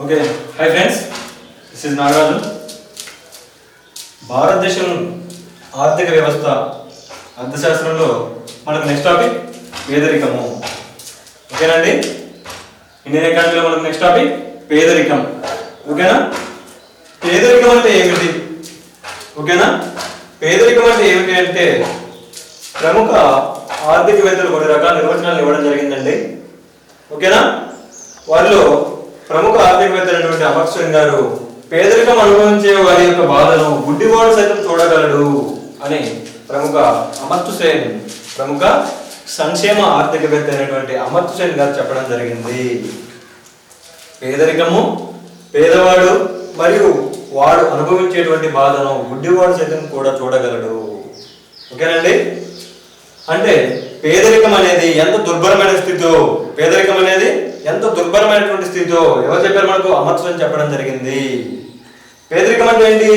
Okay, hi friends, this is Nagaraju. భారతదేశం ఆర్థిక వ్యవస్థ అర్థశాస్త్రంలో మనకు నెక్స్ట్ టాపిక్ పేదరికము. ఓకేనండి, ఇండియన్ ఎకానమీలో మనకు నెక్స్ట్ టాపిక్ పేదరికం. ఓకేనా, పేదరికం అంటే ఏమిటి? ఓకేనా, పేదరికం అంటే ఏమిటి అంటే ప్రముఖ ఆర్థికవేత్తలు కొన్ని రకాల నిర్వచనాలు ఇవ్వడం జరిగిందండి. ఓకేనా, వారిలో ప్రముఖ ఆర్థికవేత్త అయినటువంటి అమర్త్య సేన్ గారు పేదరికం అనుభవించే వారి యొక్క బాధను గుడ్డివాడు సైతం చూడగలడు అని ప్రముఖ సంక్షేమ ఆర్థికవేత్త అయినటువంటి అమర్త్య సేన్ గారు చెప్పడం జరిగింది. పేదరికము, పేదవాడు మరియు వాడు అనుభవించేటువంటి బాధను గుడ్డివాడు సైతం కూడా చూడగలడు. ఓకేనండి, అంటే పేదరికం అనేది ఎంత దుర్భరమైన స్థితితో, ఎంత దుర్భరమైనటువంటి స్థితితో ఎవరు చెప్పారు? మనకు అమర్త్య సేన్ చెప్పడం జరిగింది. పేదరికం అంటే ఏంటి?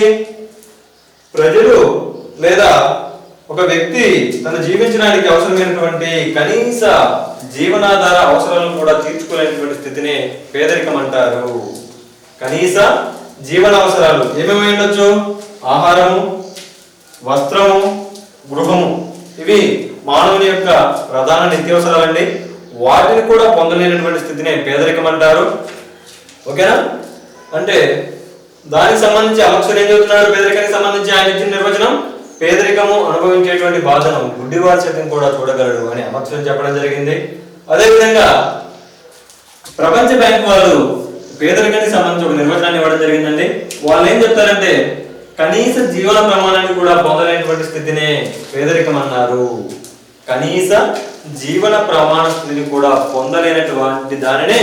ప్రజలు లేదా ఒక వ్యక్తి తను జీవించడానికి అవసరమైనటువంటి కనీస జీవనాధార అవసరాలను కూడా తీర్చుకోలేనటువంటి స్థితిని పేదరికం అంటారు. కనీస జీవన అవసరాలు ఏమేమి ఉండొచ్చు? ఆహారము, వస్త్రము, గృహము, ఇవి మానవుని యొక్క ప్రధాన నిత్యావసరాలండి. వాటిని కూడా పొందలేనటువంటి స్థితిని పేదరికం అంటారు. ఓకేనా, అంటే దానికి సంబంధించి అమర్త్య సేన్ ఏం చెబుతున్నాడు? పేదరికానికి సంబంధించి ఆయన ఇచ్చిన నిర్వచనం పేదరికము అనుభవించేటువంటి బాధను గుడ్డివాడు సైతం కూడా చూడగలడు అని అమర్త్య సేన్ చెప్పడం జరిగింది. అదేవిధంగా ప్రపంచ బ్యాంక్ వాళ్ళు పేదరికానికి సంబంధించి ఒక నిర్వచనాన్ని ఇవ్వడం జరిగిందండి. వాళ్ళు ఏం చెప్తారంటే కనీస జీవన ప్రమాణాన్ని కూడా పొందలేనటువంటి స్థితినే పేదరికం అన్నారు. కనీస జీవన ప్రమాణ స్థితిని కూడా పొందలేనటువంటి దానినే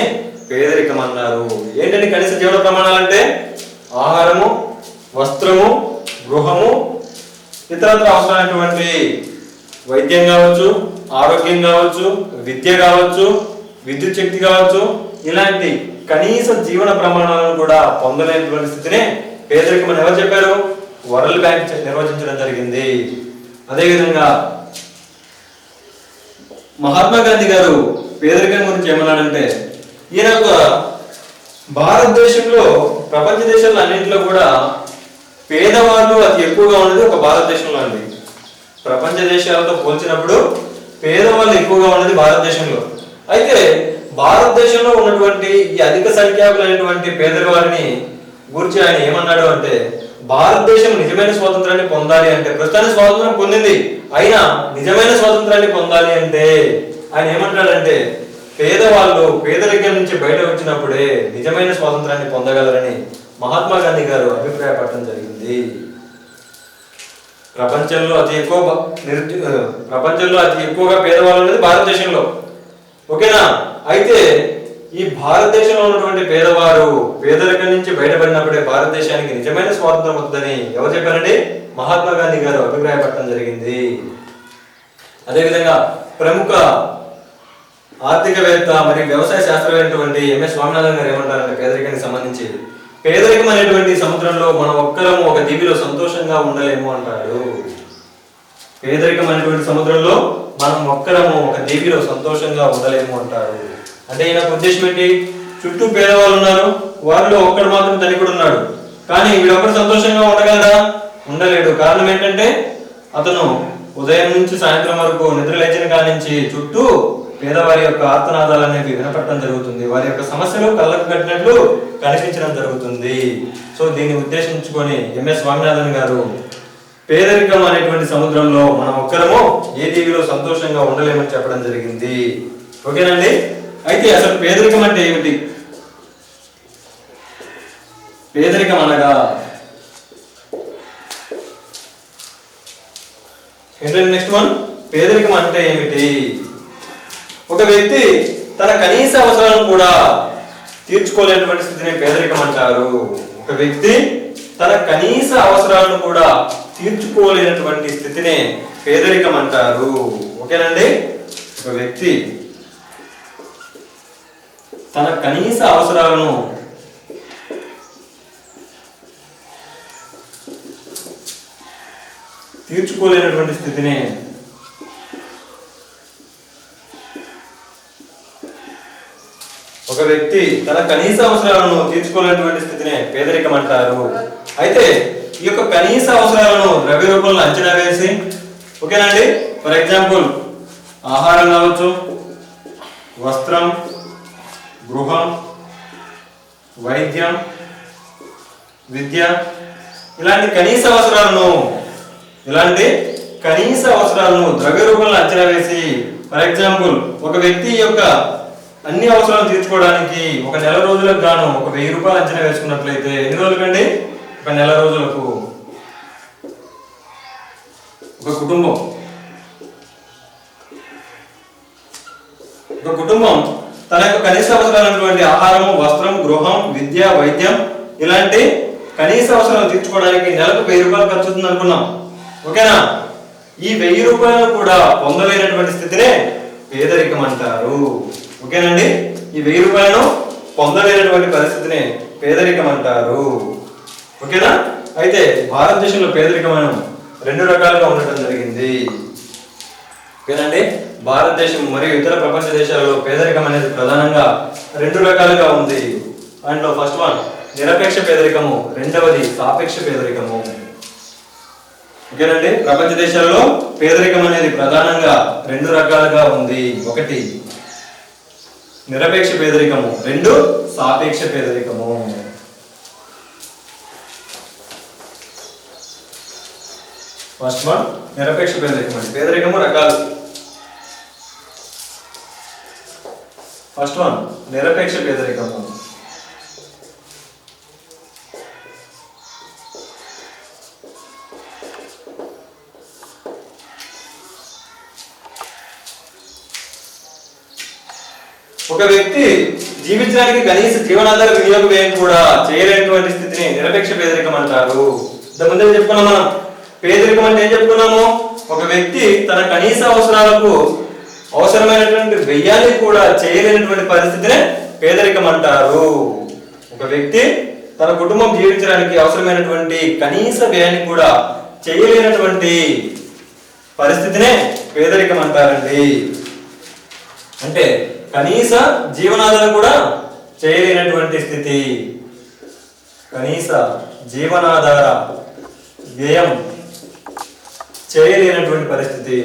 పేదరికం అన్నారు. ఏంటంటే కనీస జీవన ప్రమాణాలు అంటే ఆహారము, వస్త్రము, గృహము, ఇతరత్ర అవసరమైనటువంటి వైద్యం కావచ్చు, ఆరోగ్యం కావచ్చు, విద్య కావచ్చు, విద్యుత్ శక్తి కావచ్చు, ఇలాంటి కనీస జీవన ప్రమాణాలను కూడా పొందలేనటువంటి స్థితినే పేదరికం అని ఎవరు చెప్పారు? వరల్డ్ బ్యాంక్ నిర్వచించడం జరిగింది. అదేవిధంగా మహాత్మా గాంధీ గారు పేదరికం గురించి ఏమన్నాడంటే, ఈయన భారతదేశంలో ప్రపంచ దేశాల్లో అన్నింటిలో కూడా పేదవాళ్ళు అతి ఎక్కువగా ఉన్నది ఒక భారతదేశంలో అండి. ప్రపంచ దేశాలతో పోల్చినప్పుడు పేదవాళ్ళు ఎక్కువగా ఉన్నది భారతదేశంలో. అయితే భారతదేశంలో ఉన్నటువంటి ఈ అధిక సంఖ్యాకులైనటువంటి పేదవారిని గురించి ఆయన ఏమన్నాడు అంటే, భారతదేశం నిజమైన స్వాతంత్రాన్ని పొందాలి అంటే, ప్రస్తుతానికి స్వాతంత్రం పొందింది, అయినా నిజమైన స్వాతంత్రాన్ని పొందాలి అంటే ఆయన ఏమంటాడంటే పేదవాళ్ళు పేదరికం నుంచి బయట వచ్చినప్పుడే నిజమైన స్వాతంత్రాన్ని పొందగలరని మహాత్మా గాంధీ గారు అభిప్రాయపడటం జరిగింది. ప్రపంచంలో అతి ఎక్కువగా పేదవాళ్ళు అనేది భారతదేశంలో. ఓకేనా, అయితే ఈ భారతదేశంలో ఉన్నటువంటి పేదవారు పేదరికం నుంచి బయటపడినప్పుడే భారతదేశానికి నిజమైన స్వాతంత్రం వస్తుందని ఎవరు చెప్పారండి? మహాత్మా గాంధీ గారు అభిప్రాయపడటం జరిగింది. అదేవిధంగా ప్రముఖ ఆర్థికవేత్త మరియు వ్యవసాయ శాస్త్రవేత్తటువంటి ఎంఎస్ స్వామినాథన్ గారు ఏమంటారంటే పేదరికానికి సంబంధించి, పేదరికం అనేటువంటి సముద్రంలో మనం ఒక్కరము ఒక దీవిలో సంతోషంగా ఉండలేము అంటాడు. పేదరికం అనేటువంటి సముద్రంలో మనం ఒక్కరము ఒక దీవిలో సంతోషంగా ఉండలేము అంటారు. అంటే ఈయన ఉద్దేశం ఏంటి? చుట్టూ పేదవాళ్ళు ఉన్నారు, వారిలో ఒక్కడు మాత్రం ధనికుడు ఉన్నాడు, కానీ వీడొక్కడు సంతోషంగా ఉండగలరా? ఉండలేడు. కారణం ఏంటంటే అతను ఉదయం నుంచి సాయంత్రం వరకు నిద్ర లేచిన కాడి నుంచి చుట్టూ పేదవారి యొక్క ఆర్తనాదాలు అనేవి వినపడటం జరుగుతుంది, వారి యొక్క సమస్యలు కళ్ళకు కట్టినట్లు కనిపించడం జరుగుతుంది. సో దీన్ని ఉద్దేశించుకొని ఎంఎస్ స్వామినాథన్ గారు పేదరికం అనేటువంటి సముద్రంలో మనం ఒక్కరము ఏ దీవిలో సంతోషంగా ఉండలేమని చెప్పడం జరిగింది. ఓకేనండి, అయితే అసలు పేదరికం అంటే ఏమిటి? పేదరికం అనగా ఏంటంటే నెక్స్ట్ వన్, పేదరికం అంటే ఏమిటి? ఒక వ్యక్తి తన కనీస అవసరాలను కూడా తీర్చుకోలేనటువంటి స్థితిని పేదరికం అంటారు. ఒక వ్యక్తి తన కనీస అవసరాలను కూడా తీర్చుకోలేనటువంటి స్థితిని పేదరికం అంటారు. ఓకేనండి, ఒక వ్యక్తి తన కనీస అవసరాలను తీర్చుకోలేనటువంటి స్థితిని ఒక వ్యక్తి తన కనీస అవసరాలను తీర్చుకోలేనటువంటి స్థితినే పేదరికం అంటారు. అయితే ఈ యొక్క కనీస అవసరాలను ద్రవ్య రూపంలో అంచనా వేసి, ఓకేనండి, ఫర్ ఎగ్జాంపుల్ ఆహారం కావచ్చు, వస్త్రం, గృహం, వైద్యం, విద్య, ఇలాంటి కనీస అవసరాలను ద్రవ్య రూపంలో అంచనా వేసి, ఫర్ ఎగ్జాంపుల్ ఒక వ్యక్తి యొక్క అన్ని అవసరాలను తీర్చుకోవడానికి ఒక నెల రోజులకు గాను ఒక 1000 రూపాయలు అంచనా వేసుకున్నట్లయితే ఎన్ని రోజులకండి? ఒక నెల రోజులకు ఒక కుటుంబం తన యొక్క కనీస అవసరాలైనటువంటి ఆహారము, వస్త్రం, గృహం, విద్య, వైద్యం ఇలాంటి కనీస అవసరాలు తీర్చుకోవడానికి నెలకు 1000 రూపాయలు ఖర్చు అవుతుంది అనుకున్నాం. ఓకేనా? ఈ 1000 రూపాయలు కూడా పొందలేనటువంటి స్థితినే పేదరికం అంటారు. ఓకేనండి, ఈ 1000 రూపాయలను పొందలేనటువంటి పరిస్థితిని పేదరికం అంటారు. ఓకేనా? అయితే భారతదేశంలో పేదరికం 2 రకాలుగా ఉండటం జరిగింది. ఓకేనండి, భారతదేశం మరియు ఇతర ప్రపంచ దేశాలలో పేదరికం అనేది ప్రధానంగా 2 రకాలుగా ఉంది. అందులో ఫస్ట్ వన్ నిరపేక్ష పేదరికము, రెండవది సాపేక్ష పేదరికము. ఓకేనండి, ప్రపంచ దేశాలలో పేదరికం అనేది ప్రధానంగా 2 రకాలుగా ఉంది. ఒకటి నిరపేక్ష పేదరికము, 2 సాపేక్ష పేదరికము. ఫస్ట్ వన్ నిరపేక్ష పేదరికం. అంటే పేదరికము రకాలు. ఫస్ట్ వన్ నిరపేక్ష పేదరికము. ఒక వ్యక్తి జీవించడానికి కనీస జీవనాధార వినియోగ వ్యయం కూడా చేయలేనటువంటి స్థితిని నిరపేక్ష పేదరికం అంటారు. ఇంతకుముందే చెప్పుకున్నాం మనం. పేదరికం అంటే ఏం చెప్పుకున్నాము? ఒక వ్యక్తి తన కనీస అవసరాలకు అవసరమైనటువంటి వ్యయాన్ని కూడా చేయలేనటువంటి పరిస్థితినే పేదరికం అంటారు. ఒక వ్యక్తి తన కుటుంబం జీవించడానికి అవసరమైనటువంటి కనీస వ్యయాన్ని కూడా చేయలేనటువంటి పరిస్థితినే పేదరికం అంటారండి. అంటే కనీస జీవనాధారం కూడా చేయలేనటువంటి స్థితి, కనీస జీవనాధార వ్యయం చేయలేనటువంటి పరిస్థితి.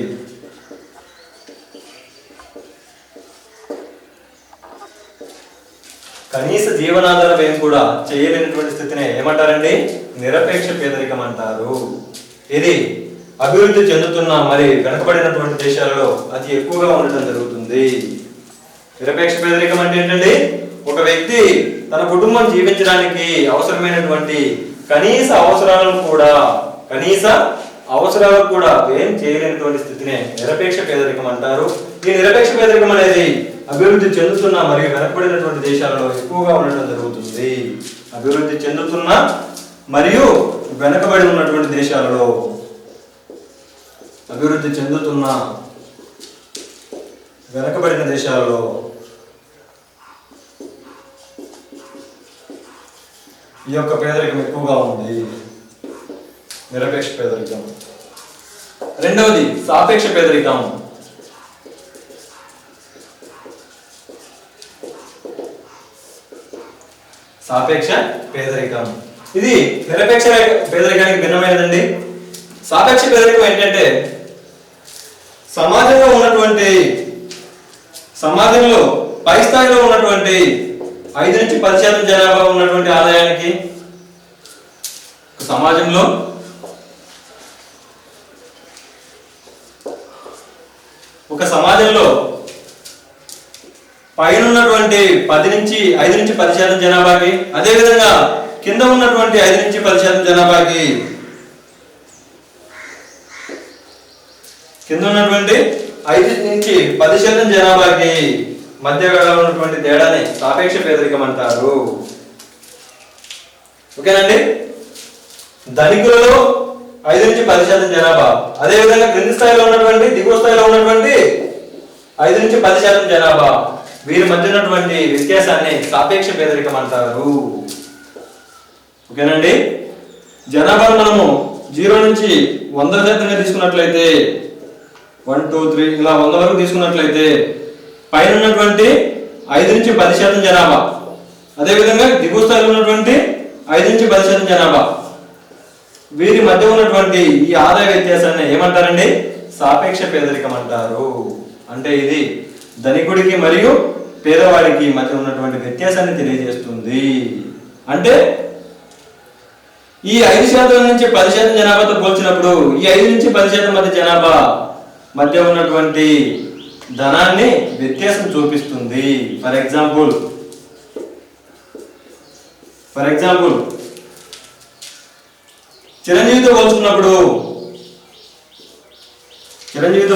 కనీస జీవనాధార వ్యయం కూడా చేయలేనటువంటి స్థితిని ఏమంటారండి? నిరపేక్ష పేదరికం అంటారు. ఇది అభివృద్ధి చెందుతున్న మరి వెనుకబడినటువంటి దేశాలలో అతి ఎక్కువగా ఉండటం జరుగుతుంది. నిరపేక్ష పేదరికం అంటే ఏంటండి? ఒక వ్యక్తి తన కుటుంబం జీవించడానికి అవసరమైనటువంటి కనీస అవసరాలను కూడా వ్యయం చేయలేనటువంటి స్థితినే నిరపేక్ష పేదరికం అంటారు. ఈ నిరపేక్ష పేదరికం అనేది అభివృద్ధి చెందుతున్న మరియు వెనకబడినటువంటి దేశాలలో ఎక్కువగా ఉండటం జరుగుతుంది. అభివృద్ధి చెందుతున్న మరియు వెనకబడి ఉన్నటువంటి దేశాలలో, అభివృద్ధి చెందుతున్న వెనకబడిన దేశాలలో ఈ యొక్క పేదరికం ఎక్కువగా ఉంది, నిరపేక్ష పేదరికం. రెండవది సాపేక్ష పేదరికం. సాపేక్ష పేదరికం ఇది నిరపేక్ష పేదరికానికి భిన్నమైనదండి. సాపేక్ష పేదరికం ఏంటంటే సమాజంలో పై స్థాయిలో ఉన్నటువంటి 5 నుంచి 10% జనాభా ఉన్నటువంటి ఆదాయానికి, సమాజంలో పైన ఉన్నటువంటి 5 నుంచి 10% జనాభాకి, అదేవిధంగా కింద ఉన్నటువంటి 5 నుంచి 10% జనాభాకి, కింద ఉన్నటువంటి 5 నుంచి 10% జనాభాకి మధ్య ఉన్నటువంటి తేడాని సాపేక్ష పేదరికం అంటారు. ఓకేనండి, ధనికులలో 5 నుంచి 10% జనాభా, అదేవిధంగా క్రింది స్థాయిలో ఉన్నటువంటి, దిగువ స్థాయిలో ఉన్నటువంటి 5 నుంచి 10% జనాభా, వీరి మధ్య ఉన్నటువంటి వ్యత్యాసాన్ని సాపేక్ష పేదరికం అంటారు. ఓకేనండి, జనాభాను మనము 0 నుంచి 100% తీసుకున్నట్లయితే, 1 2 3 ఇలా 100 వరకు తీసుకున్నట్లయితే, పైన ఉన్నటువంటి 5 నుంచి 10% జనాభా, అదేవిధంగా దిగువ స్థాయిలో ఉన్నటువంటి 5 నుంచి 10% జనాభా, వీరి మధ్య ఉన్నటువంటి ఈ ఆదాయ వ్యత్యాసాన్ని ఏమంటారండి? సాపేక్ష పేదరికం అంటారు. అంటే ఇది ధనికుడికి మరియు పేదవాడికి మధ్య ఉన్నటువంటి వ్యత్యాసాన్ని తెలియజేస్తుంది. అంటే ఈ 5% నుంచి 10% జనాభాతో పోల్చినప్పుడు ఈ 5 నుంచి 10% మధ్య జనాభా మధ్య ఉన్నటువంటి ధనాన్ని వ్యత్యాసం చూపిస్తుంది. ఫర్ ఎగ్జాంపుల్ చిరంజీవితో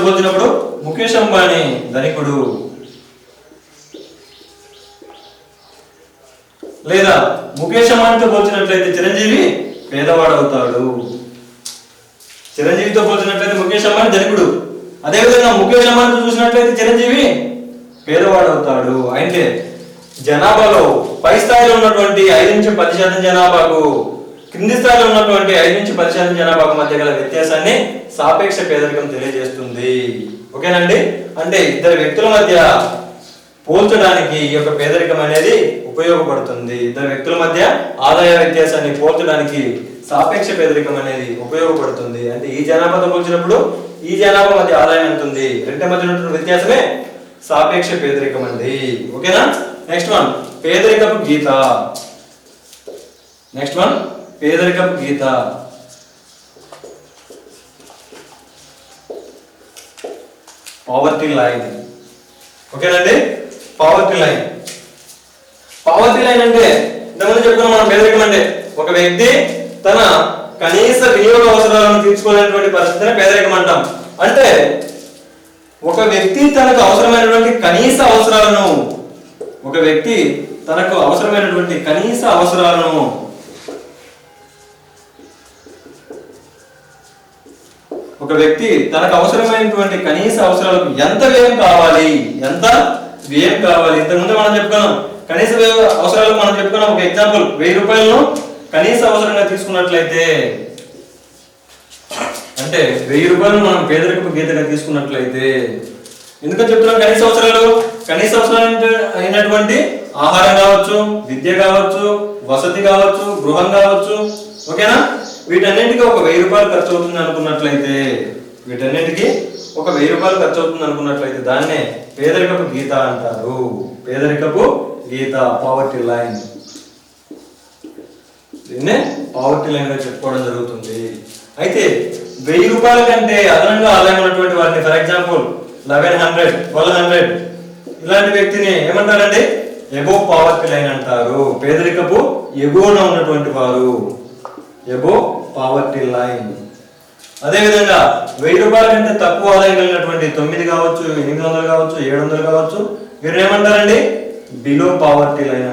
పోల్చుకున్నప్పుడు ముఖేష్ అంబానీ ధనికుడు, లేదా ముఖేష్ అంబానీతో పోల్చినట్లయితే చిరంజీవి పేదవాడు అవుతాడు. చిరంజీవితో పోల్చినట్లయితే ముఖేష్ అంబానీ ధనికుడు, అదేవిధంగా ముఖేష్ అంబానీతో చూసినట్లయితే చిరంజీవి పేదవాడు అవుతాడు. అయితే జనాభాలో పై స్థాయిలో ఉన్నటువంటి 5 నుంచి 10% జనాభాకు కింది స్థాయిలో ఉన్నటువంటి 5 నుంచి 10% జనాభాకు మధ్య గల వ్యత్యాసాన్ని సాపేక్ష పేదరికం తెలియజేస్తుంది. ఓకేనండి. అంటే ఇద్దరు వ్యక్తుల మధ్య పోల్చడానికి ఈ యొక్క పేదరికం అనేది ఉపయోగపడుతుంది. ఇద్దరు వ్యక్తుల మధ్య ఆదాయ వ్యత్యాసాన్ని పోల్చడానికి సాపేక్ష పేదరికం అనేది ఉపయోగపడుతుంది. అంటే ఈ జనాభాతో పోల్చినప్పుడు ఈ జనాభా మధ్య ఆదాయం ఎంత ఉంది, రెండింటి మధ్య ఉన్నటువంటి వ్యత్యాసమే సాపేక్ష పేదరికం అండి. ఓకేనా. నెక్స్ట్ వన్ పేదరికపు గీత. Poverty line. ఓకేనండి. పావర్టీ లైన్ అంటే ఇంతకుముందు చెప్పుకున్నాం మనం. పేదరికం అంటే ఒక వ్యక్తి తన కనీస వినియోగ అవసరాలను తీర్చుకోలేనటువంటి పరిస్థితిని పేదరికం అంటాం. అంటే ఒక వ్యక్తి తనకు అవసరమైనటువంటి కనీస అవసరాలను ఎంత వ్యయం కావాలి. ఇంతకుముందు మనం చెప్పుకున్నాం కనీస అవసరాలకు మనం చెప్పుకున్నాం. ఒక ఎగ్జాంపుల్ 1000 రూపాయలను కనీస అవసరంగా తీసుకున్నట్లయితే, అంటే 1000 రూపాయలు మనం పేదరికపు గీతగా తీసుకున్నట్లయితే, ఎందుకని చెప్తున్నాం కనీస అవసరాలు అయినటువంటి ఆహారం కావచ్చు, విద్య కావచ్చు, వసతి కావచ్చు, గృహం కావచ్చు. ఓకేనా. వీటన్నింటికి ఒక 1000 రూపాయలు ఖర్చు అవుతుంది అనుకున్నట్లయితే దాన్నే పేదరికపు గీత అంటారు. Poverty line. దీన్నే పావర్టీ లైన్ గా చెప్పుకోవడం జరుగుతుంది. అయితే 1000 రూపాయల కంటే అదనంగా ఆదాయం ఉన్నటువంటి వారిని, ఫర్ ఎగ్జాంపుల్ 1100, 1200, ఇలాంటి వ్యక్తిని ఏమంటారండి? ఎబోవ్ పావర్టీ లైన్ అంటారు. పేదరికపు ఎగువన ఉన్నటువంటి వారు ఎబోవ్ పావర్టీ లైన్. అదేవిధంగా 1000 రూపాయల కంటే తక్కువ ఆదాయం కలిగినటువంటి 900 కావచ్చు, 800 కావచ్చు, 700 కావచ్చు, వీరిని ఏమంటారండి? బిలో పావర్టీ లైన్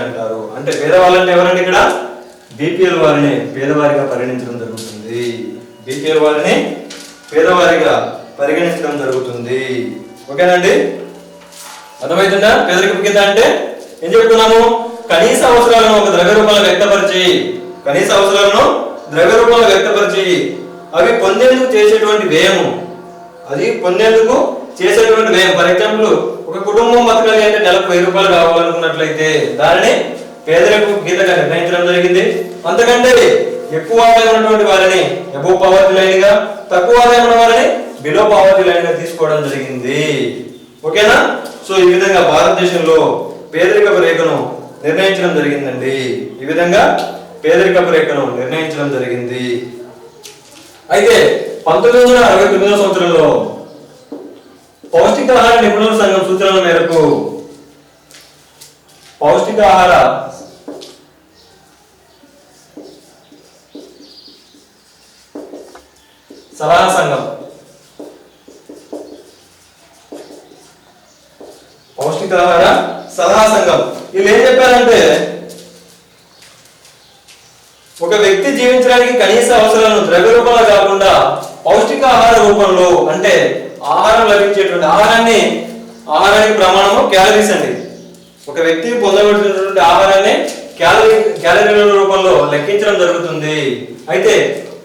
అంటారు. అంటే పేదవాళ్ళని ఎవరండి? ఇక్కడ బీపీఎల్ వారిని పేదవారిగా పరిగణించడం జరుగుతుంది. ఓకేనండి. అర్థమవుతుందా? పేదరికపు గీత అంటే ఏం చెప్తున్నాము? కనీస అవసరాలను ఒక ద్రవ్య రూపంలో వ్యక్తపరిచి అవి పొందేందుకు చేసేటువంటి వ్యయము. ఫర్ ఎగ్జాంపుల్ ఒక కుటుంబం బతకాలి అంటే నెలకు 1000 రూపాయలు కావాలనుకున్నట్లయితే దానిని పేదరికపు గీతగా నిర్ణయించడం జరిగింది. అంతకంటే ఎక్కువ ఆదాయం ఉన్నటువంటి వారిని అబోవ్ పావర్టీ లైన్ గా, తక్కువ ఆదాయం ఉన్న వారిని బిలో పావర్టీ లైన్ గా తీసుకోవడం జరిగింది. ఓకేనా. సో ఈ విధంగా భారతదేశంలో పేదరికపు రేఖను నిర్ణయించడం జరిగిందండి. అయితే 1969 సంవత్సరంలో పౌష్టికాహార నిపుణుల సంఘం సూచనల మేరకు పౌష్టికాహార సలహా సంఘం వీళ్ళు ఏం చెప్పారంటే, ఒక వ్యక్తి జీవించడానికి కనీస అవసరాలను ద్రవ్య రూపంలో కాకుండా పౌష్టికాహార రూపంలో, అంటే ఆహారం లభించేటువంటి ఆహారానికి ప్రమాణము క్యాలరీస్ అండి. ఒక వ్యక్తి పొందబడుతున్నటువంటి ఆహారాన్ని క్యాలరీల రూపంలో లెక్కించడం జరుగుతుంది. అయితే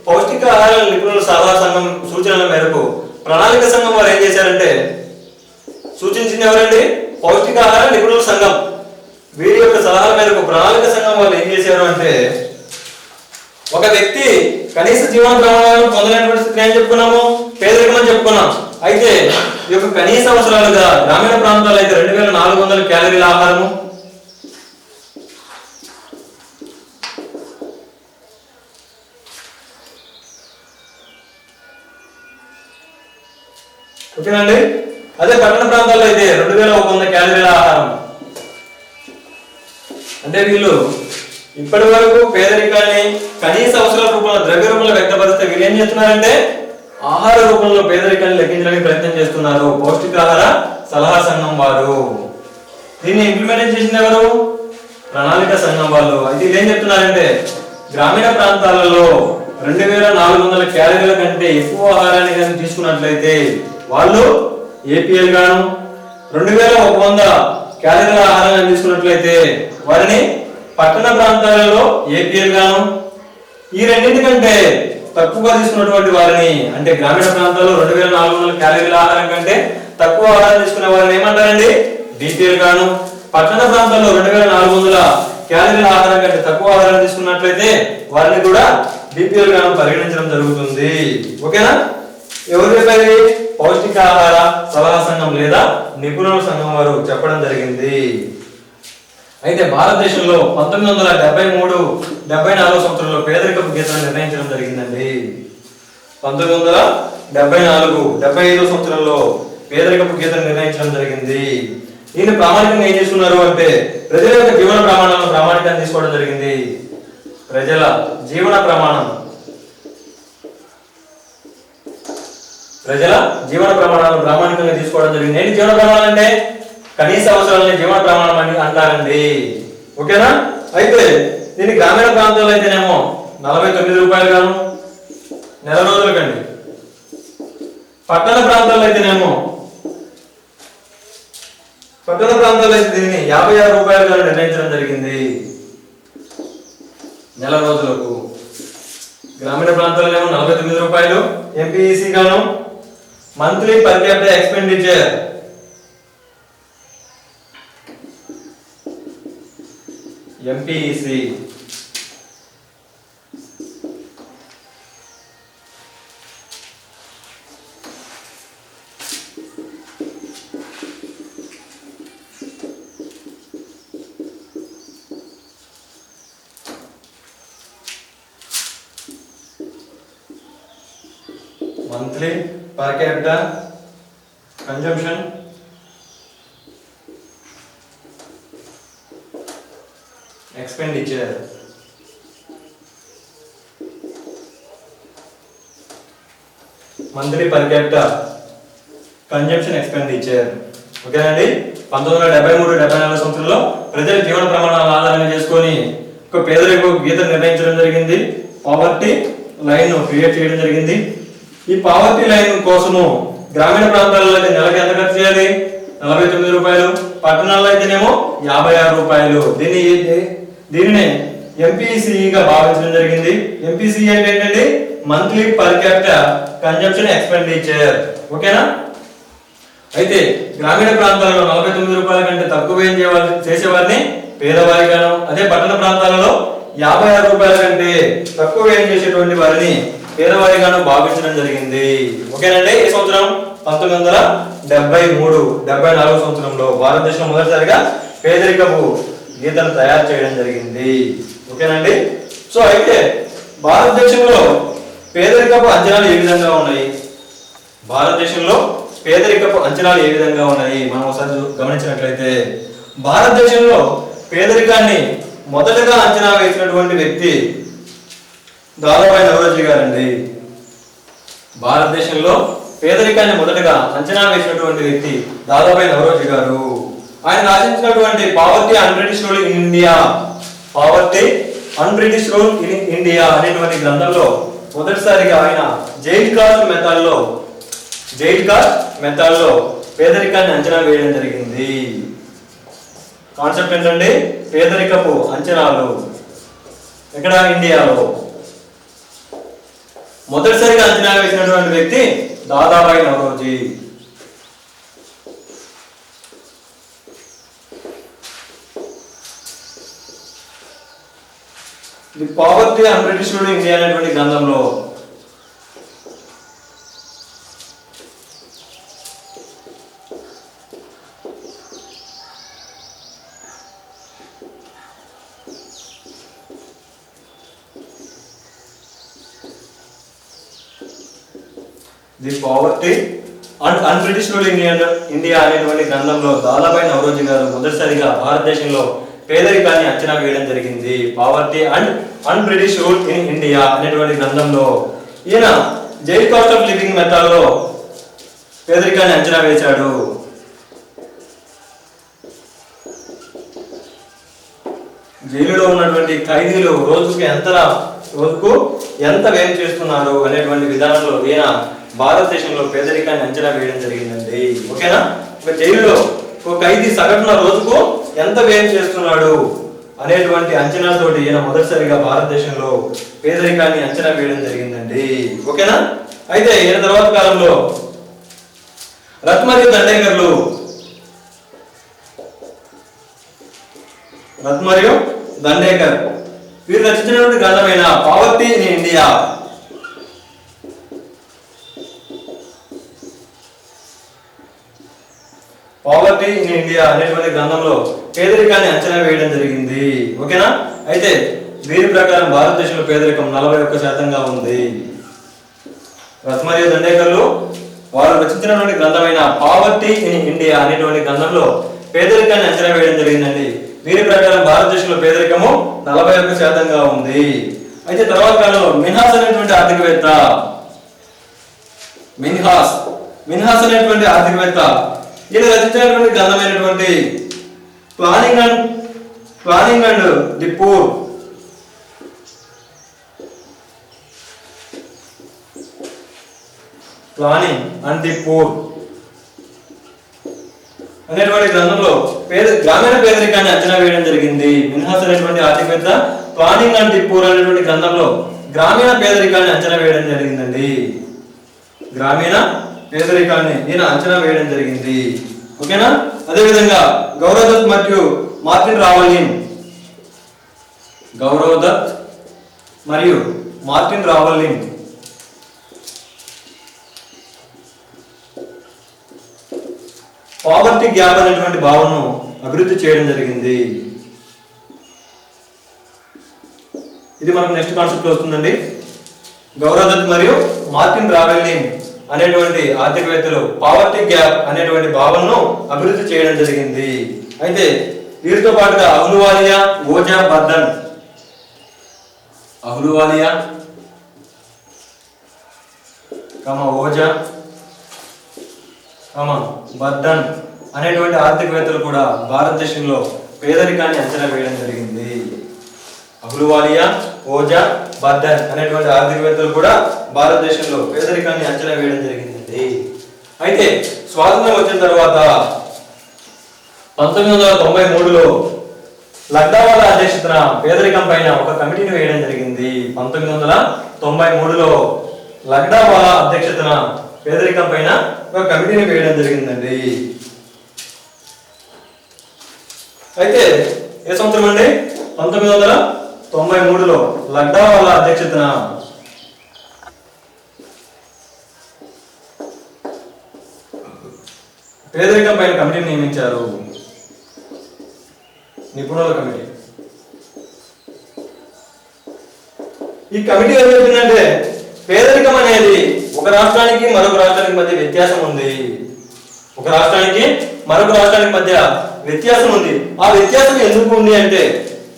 పౌష్టికాహార నిపుణుల సలహా సంఘం సూచనల మేరకు ప్రణాళిక సంఘం వారు ఏం చేశారంటే, సూచించింది ఎవరండి? పౌష్టికాహార నిపుణుల సంఘం. వీరి యొక్క సలహాల మేరకు ప్రణాళిక సంఘం వాళ్ళు ఏం చేశారు అంటే, ఒక వ్యక్తి కనీస జీవన ప్రమాణాలను పొందలేనటువంటి స్థితిని ఏం చెప్పుకున్నాము? పేదరికం అని చెప్పుకున్నాం. అయితే ఈ యొక్క కనీస అవసరాలుగా గ్రామీణ ప్రాంతాల్లో అయితే 2400 క్యాలరీల ఆహారము, ఓకేనండి. అదే పట్టణ ప్రాంతాల్లో అయితే 2100 క్యాలరీల ఆహారం. అంటే వీళ్ళు ఇప్పటి వరకు పేదరికాన్ని కనీస అవసరాల రూపంలో, ద్రవ్య రూపంలో వ్యక్తపరిస్తే వీళ్ళు ఏం చేస్తున్నారంటే ఆహార రూపంలో పేదరికాన్ని లెక్కించడానికి ప్రయత్నం చేస్తున్నారు పౌష్టికాహార సలహా సంఘం వారు. దీన్ని ఇంప్లిమెంట్ చేసింది ఎవరు? ప్రణాళిక సంఘం వాళ్ళు. అయితే వీళ్ళు ఏం చెప్తున్నారంటే గ్రామీణ ప్రాంతాలలో 2400 క్యాలరీల కంటే ఎక్కువ ఆహారాన్ని కానీ తీసుకున్నట్లయితే వాళ్ళు ఏపీఎల్ గాను, 2100 క్యాలరీల ఆహారాన్ని తీసుకున్నట్లయితే వారిని పట్టణ ప్రాంతాలలో ఏపీఎల్ గాను, ఈ రెండింటికంటే తక్కువగా తీసుకున్నటువంటి వారిని, అంటే గ్రామీణ ప్రాంతాల్లో 2400 క్యాలరీల ఆహారం కంటే తక్కువ ఆహారం తీసుకునే వారిని ఏమంటారండి? బీపీఎల్ గాను, పట్టణ ప్రాంతాల్లో 2400 క్యాలరీల ఆహారం కంటే తక్కువ ఆహారం తీసుకున్నట్లయితే వారిని కూడా బీపీఎల్ గాను పరిగణించడం జరుగుతుంది. ఓకేనా? ఎవరు చెప్పారు? పౌష్టికాహార సలహా సంఘం లేదా నిపుణుల సంఘం వారు చెప్పడం జరిగింది. అయితే భారతదేశంలో 1973-74 సంవత్సరంలో పేదరికపు గీతాన్ని నిర్ణయించడం జరిగిందండి. 1974-75 సంవత్సరంలో పేదరికపు గీతాన్ని నిర్ణయించడం జరిగింది. దీన్ని ప్రామాణికంగా ఏం చేస్తున్నారు అంటే ప్రజల యొక్క జీవన ప్రమాణాలను ప్రామాణికంగా తీసుకోవడం జరిగింది. ప్రజల జీవన ప్రమాణం, ప్రజల జీవన ప్రమాణాలను ప్రామాణికంగా తీసుకోవడం జరిగింది. ఏంటి జీవన ప్రమాణాలు అంటే? కనీస అవసరాలని జీవన ప్రమాణం అని అంటారండి. ఓకేనా? అయితే దీన్ని గ్రామీణ ప్రాంతాల్లో అయితేనేమో 49 రూపాయలు గాను నెల రోజులకండి, పట్టణ ప్రాంతాల్లో అయితేనేమో అయితే దీన్ని 56 రూపాయలు గాను నిర్ణయించడం జరిగింది నెల రోజులకు. గ్రామీణ ప్రాంతాల్లో 49 రూపాయలు ఎంపీఈసీ గాను, monthly per capital expenditure MPCE monthly per capital consumption expenditure. Monthly per capital consumption expenditure. ఓకేనండి. 1973-74 సంవత్సరంలో ప్రజల జీవన ప్రమాణాలను ఆధారంగా చేసుకొని ఒక పేదరిక గీత నిర్ణయించడం జరిగింది. పావర్టీ లైన్ క్రియేట్ చేయడం జరిగింది. ఈ పావర్టీ లైన్ కోసము గ్రామీణ ప్రాంతాల్లో అయితే నెలకి ఎంత ఖర్చు చేయాలి? 49 రూపాయలు, పట్టణాల్లో అయితేనేమో 56 రూపాయలు. దీనిని ఎంపీసీగా భావించడం జరిగింది. ఎంపీసీ అంటే ఏంటంటే monthly per capital consumption expenditure. ఓకేనా? అయితే గ్రామీణ ప్రాంతాలలో 49 రూపాయల కంటే తక్కువ ఏం చేసేవారిని పేదవారిగాను, అదే పట్టణ ప్రాంతాలలో 56 రూపాయల కంటే తక్కువ ఏం చేసేటువంటి వారిని పేదవారిగాను భావించడం జరిగింది. ఓకేనండి. ఈ సంవత్సరం 1973-74 సంవత్సరంలో భారతదేశంలో మొదటిసారిగా పేదరికపు గీతను తయారు చేయడం జరిగింది. ఓకేనండి. సో అయితే భారతదేశంలో పేదరికపు అంచనాలు ఏ విధంగా ఉన్నాయి? భారతదేశంలో పేదరికపు అంచనాలు ఏ విధంగా ఉన్నాయి మనం ఒకసారి గమనించినట్లయితే, భారతదేశంలో పేదరికాన్ని మొదటగా అంచనా వేసినటువంటి వ్యక్తి దాదాబాయి నౌరోజీ గారండి. భారతదేశంలో పేదరికాన్ని మొదటగా అంచనా వేసినటువంటి వ్యక్తి దాదాబాయి నౌరోజీ గారు. ఆయన రచించినటువంటి poverty and British rule in India, poverty and British rule in India అనేటువంటి గ్రంథంలో మొదటిసారిగా ఆయన జైల్ కాస్ట్ మెథడ్ లో పేదరికాన్ని అంచనా వేయడం జరిగింది. కాన్సెప్ట్ ఏంటంటే పేదరికపు అంచనాలు. ఎక్కడ? ఇండియాలో. మొదటిసారిగా అంచనా వేసినటువంటి వ్యక్తి Dadabhai Naoroji. The poverty unbritish India అనేటువంటి గ్రంథంలో the poverty and unbritish India అనేటువంటి గ్రంథంలో దాదాబాయి నవరోజీ గారు మొదటిసారిగా భారతదేశంలో పేదరికాన్ని అంచనా వేయడం జరిగింది. పావర్టీ అండ్ అన్రిడిష్డ్ ఇన్ ఇండియా అనేటువంటి గ్రంథంలో ఈయన జైల్ కాస్ట్ ఆఫ్ లివింగ్ మెథడ్లో పేదరికాన్ని అంచనా వేశాడు. జైలులో ఉన్నటువంటి ఖైదీలు రోజుకు ఎంత వ్యయం చేస్తున్నారు అనేటువంటి విధానంలో ఈయన భారతదేశంలో పేదరికాన్ని అంచనా వేయడం జరిగిందండి. ఓకేనా? ఒక జైలులో ఒక ఖైదీ సగటున రోజుకు ఎంత వ్యయం చేస్తున్నాడు అనేటువంటి అంచనాలతోటి ఈయన మొదటిసారిగా భారతదేశంలో పేదరికాన్ని అంచనా వేయడం జరిగిందండి. ఓకేనా? అయితే ఈయన తర్వాత కాలంలో రత్ మరియు దండేకర్ వీరు రచించినటువంటి గ్రంథమైన పావర్టీ ఇన్ ఇండియా అనేటువంటి గ్రంథంలో పేదరికాన్ని అంచనా వేయడం జరిగింది. ఓకేనా? అయితే వీరి ప్రకారం భారతదేశంలో పేదరికం 41% ఉంది. రత్ మరియు దండేకర్లు వారు రచించినటువంటి గ్రంథమైన పావర్టీ ఇన్ ఇండియా అనేటువంటి గ్రంథంలో పేదరికాన్ని అంచనా వేయడం జరిగిందండి. వీరి ప్రకారం భారతదేశంలో పేదరికము 41% ఉంది. అయితే తర్వాత కాలంలో మిన్హాస్ అనేటువంటి ఆర్థికవేత్త ఈయన రచించినటువంటి గ్రంథమైనటువంటి ప్లానింగ్ అండ్ ది పూర్ అనేటువంటి గ్రంథంలో గ్రామీణ పేదరికాన్ని అంచనా వేయడం జరిగింది. మిన్హాస్ అనేటువంటి ఆర్థికవేత్త ప్లానింగ్ అండ్ ది పూర్ అనేటువంటి గ్రంథంలో గ్రామీణ పేదరికాన్ని అంచనా వేయడం జరిగిందండి. గ్రామీణ పేదరికాన్ని ఈయన అంచనా వేయడం జరిగింది. ఓకేనా? అదేవిధంగా గౌరవ్ దత్ మరియు మార్టిన్ రావలిన్ పావర్టీ గ్యాప్ అనేటువంటి భావనను అభివృద్ధి చేయడం జరిగింది. ఇది మనకు నెక్స్ట్ కాన్సెప్ట్ వస్తుందండి. గౌరవ్ దత్ మరియు మార్టిన్ రావెలిన్ అనేటువంటి ఆర్థికవేత్తలు పావర్టీ గ్యాప్ అనేటువంటి భావనను అభివృద్ధి చేయడం జరిగింది. అయితే వీరితో పాటుగా అహ్లూవాలియా, ఓజా, బర్దన్ అనేటువంటి ఆర్థికవేత్తలు కూడా భారతదేశంలో పేదరికాన్ని అంచనా వేయడం జరిగింది. అహ్లూవాలియా, ఓజా, బర్దన్ అనేటువంటి ఆర్థికవేత్తలు కూడా భారతదేశంలో పేదరికాన్ని అంచనా వేయడం జరిగిందండి. అయితే స్వాతంత్రం వచ్చిన తర్వాత 1993లో లగ్దావాలా అధ్యక్షతన పేదరికం పైన ఒక కమిటీని వేయడం జరిగింది. 1993లో లగ్దావాలా అధ్యక్షతన పేదరికం పైన ఒక కమిటీని వేయడం జరిగిందండి. అయితే ఏ సంవత్సరం అండి? 1993లో లగ్దావాలా అధ్యక్షతన పేదరికం పైన కమిటీని నియమించారు. నిపుణుల కమిటీ. ఈ కమిటీ ఏం చెప్పిందంటే పేదరికం అనేది ఒక రాష్ట్రానికి మరొక రాష్ట్రానికి మధ్య వ్యత్యాసం ఉంది. ఒక రాష్ట్రానికి మరొక రాష్ట్రానికి మధ్య వ్యత్యాసం ఉంది. ఆ వ్యత్యాసం ఎందుకు ఉంది అంటే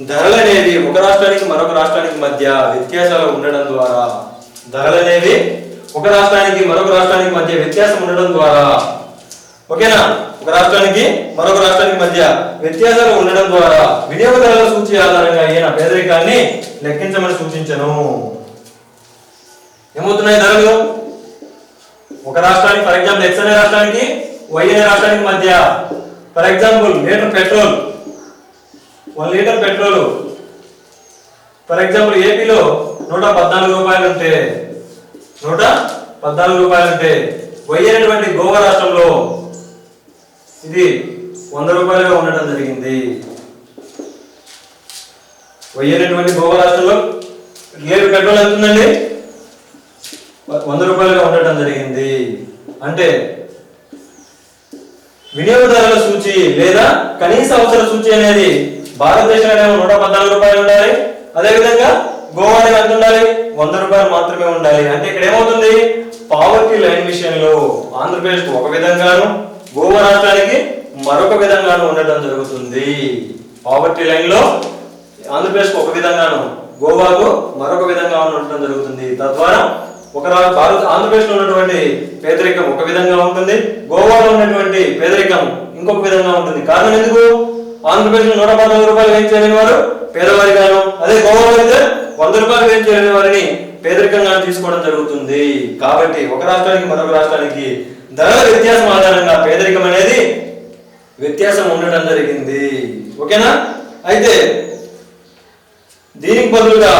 ధరలు అనేవి ఒక రాష్ట్రానికి మరొక రాష్ట్రానికి మధ్య వ్యత్యాసాలు ఉండడం ద్వారా, ధరలు అనేవి ఒక రాష్ట్రానికి మరొక రాష్ట్రానికి మధ్య వ్యత్యాసం ఉండడం ద్వారా, ఓకేనా, ఒక రాష్ట్రానికి మరొక రాష్ట్రానికి మధ్య వ్యత్యాసాలు ఉండడం ద్వారా వినియోగదారుల సూచి ఆధారంగా ఈయన పేదరికాన్ని లెక్కించమని సూచించను. ఏమవుతున్నాయి ధరలు? ఒక రాష్ట్రానికి ఫర్ ఎగ్జాంపుల్ ఎక్స్ అనే రాష్ట్రానికి వై అనే రాష్ట్రానికి మధ్య for example 1 litre petrol for example ఏపీలో 114 రూపాయలు ఉంటే 114 రూపాయలు ఉంటే వై అనేటువంటి గోవా రాష్ట్రంలో ఇది 100 రూపాయలుగా ఉండటం జరిగింది. వెయ్యి అనేటువంటి గోవా రాష్ట్రంలో లీటర్ పెట్రోల్ ఎంత ఉందండి? 100 రూపాయలుగా ఉండటం జరిగింది. అంటే వినియోగదారుల సూచి లేదా కనీస అవసర సూచి అనేది భారతదేశంలో 114 రూపాయలు ఉండాలి. అదేవిధంగా గోవాలో ఎంత ఉండాలి? 100 రూపాయలు మాత్రమే ఉండాలి. అంటే ఇక్కడ ఏమవుతుంది? పావర్టీ లైన్ విషయంలో ఆంధ్రప్రదేశ్ ఒక విధంగాను గోవా రాష్ట్రానికి మరొక విధంగాను ఉండటం జరుగుతుంది. పావర్టీ లైన్ లో ఆంధ్రప్రదేశ్ ఒక విధంగాను గోవాకు మరొక విధంగా ఉండటం జరుగుతుంది. తద్వారా ఆంధ్రప్రదేశ్ లో ఉన్నటువంటి పేదరికం ఒక విధంగా ఉంటుంది, గోవాలో ఉన్నటువంటి పేదరికం ఇంకొక విధంగా ఉంటుంది. కారణం ఎందుకు? ఆంధ్రప్రదేశ్ లో 114 రూపాయలు వేయం చేయలేని వారు పేదవారిగాను, అదే గోవాలో అయితే 100 రూపాయలు వేయం చేయలేని వారిని పేదరికంగా తీసుకోవడం జరుగుతుంది. కాబట్టి ఒక రాష్ట్రానికి మరొక రాష్ట్రానికి ధరల వ్యత్యాసం ఆధారంగా పేదరికం అనేది వ్యత్యాసం ఉండటం జరిగింది. ఓకేనా? అయితే దీనికి బదులుగా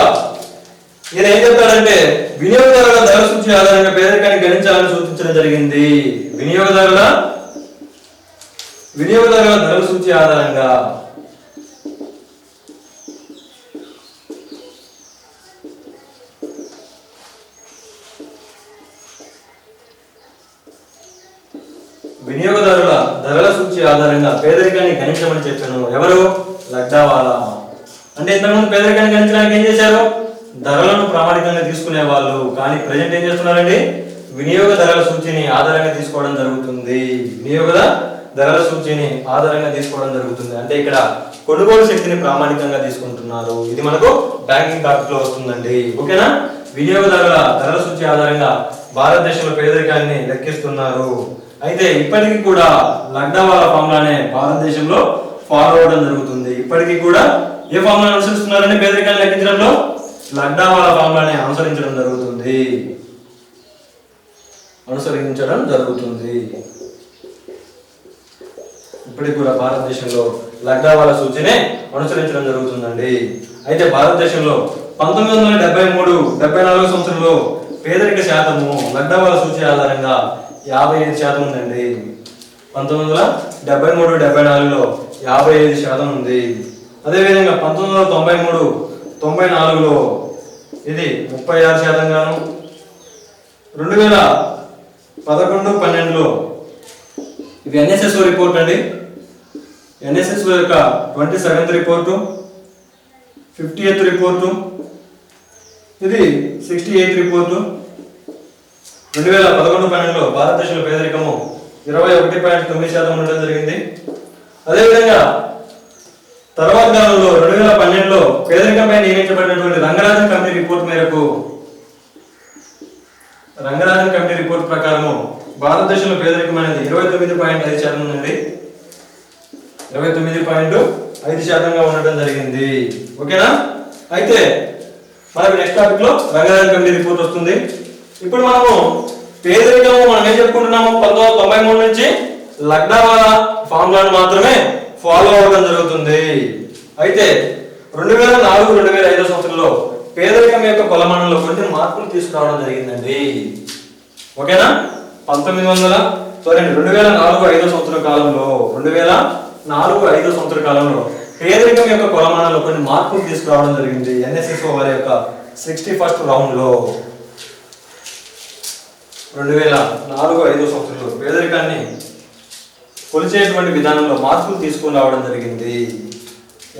ఈయన ఏం చెప్తాడంటే వినియోగదారుల ధర సూచి ఆధారంగా పేదరికాన్ని గణించాలని సూచించడం జరిగింది. వినియోగదారుల ధర సూచి ఆధారంగా వినియోగదారుల ధరల సూచి ఆధారంగా పేదరికాన్ని గణించమని చెప్పాను. ఎవరు? లడ్డావాలా. అంటే ఇంతకుముందు పేదరికాన్ని గణించడానికి ఏం చేశారు? ధరలను ప్రామాణికంగా తీసుకునే వాళ్ళు. కానీ ప్రజెంట్ ఏం చేస్తున్నారండి? వినియోగ ధరల సూచిని ఆధారంగా తీసుకోవడం జరుగుతుంది. వినియోగ ధరల సూచిని ఆధారంగా తీసుకోవడం జరుగుతుంది. అంటే ఇక్కడ కొనుగోలు శక్తిని ప్రామాణికంగా తీసుకుంటున్నారు. ఇది మనకు బ్యాంకింగ్ టాపిక్ లో వస్తుందండి. ఓకేనా? వినియోగదారుల ధరల సూచి ఆధారంగా భారతదేశంలో పేదరికాన్ని లెక్కిస్తున్నారు. అయితే ఇప్పటికీ కూడా లడ్డావాలా ఫార్ములానే భారతదేశంలో ఫాలో అవడం జరుగుతుంది. ఇప్పటికీ కూడా ఏ ఫార్ములా అనుసరిస్తున్నారని పేదరికాన్ని లెక్కించడంలో లడ్డావాలా ఫార్ములానే అనుసరించడం జరుగుతుంది. ఇప్పటికి కూడా భారతదేశంలో లడ్డావాలా సూచినే అనుసరించడం జరుగుతుందండి. అయితే భారతదేశంలో 1973-74 సంవత్సరంలో పేదరిక శాతము లడ్డావాలా సూచి ఆధారంగా 55% ఉందండి. 1973-74లో 55% ఉంది. అదేవిధంగా 1993-94లో ఇది 36% గాను, 2011-12లో ఇది ఎన్ఎస్ఎస్ఓ రిపోర్ట్ అండి. ఎన్ఎస్ఎస్ఓ యొక్క 27th రిపోర్టు, 50th రిపోర్టు, ఇది 68th రిపోర్టు. 2011-12లో భారతదేశంలో పేదరికము 21.9% ఉండడం జరిగింది. అదేవిధంగా తర్వాత కాలంలో 2012లో పేదరికంపై నియమించబడినటువంటి రంగరాజన్ కమిటీ రిపోర్ట్ ప్రకారము భారతదేశంలో పేదరికం అనేది 29.5% ఉందండి. 29.5%గా ఉండటం జరిగింది. ఓకేనా? అయితే మనకు నెక్స్ట్ టాపిక్ లో రంగరాజన్ కమిటీ రిపోర్ట్ వస్తుంది. ఇప్పుడు మనము పేదరికము మనం ఏం చెప్పుకుంటున్నాము? 1993 నుంచి లడ్డావాలా ఫార్ములాను మాత్రమే ఫాలో అవ్వడం జరుగుతుంది. అయితే 2004-2005 సంవత్సరంలో పేదరికం యొక్క కొలమానంలో కొన్ని మార్పులు తీసుకురావడం జరిగిందండి. ఓకేనా? 2004-05 సంవత్సర కాలంలో పేదరికం యొక్క కొలమానంలో కొన్ని మార్పులు తీసుకురావడం జరిగింది. ఎన్ఎస్ఎస్ఓ వారి యొక్క 61st రౌండ్ లో 2004-05 సంవత్సరంలో పేదరికాన్ని కొలిచేటువంటి విధానంలో మార్పులు తీసుకుని రావడం జరిగింది.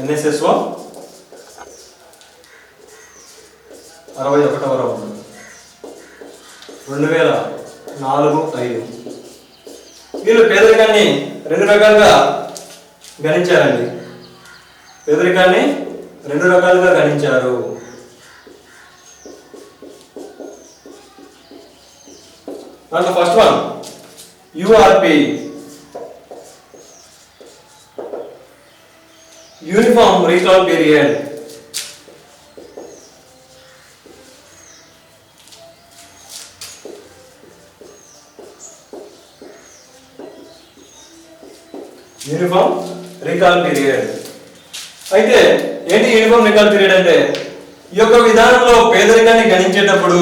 ఎన్ఎస్ఎస్ఓ 61వ రౌండ్ 2004-05. వీళ్ళు పేదరికాన్ని 2 రకాలుగా గణించారండి. పేదరికాన్ని 2 రకాలుగా గణించారు. దాంట్లో first one URP, uniform recall period. Uniform recall period అయితే ఏంటి యూనిఫామ్ రీకాల్ పీరియడ్ అంటే ఈ యొక్క విధానంలో పేదరికాన్ని గణించేటప్పుడు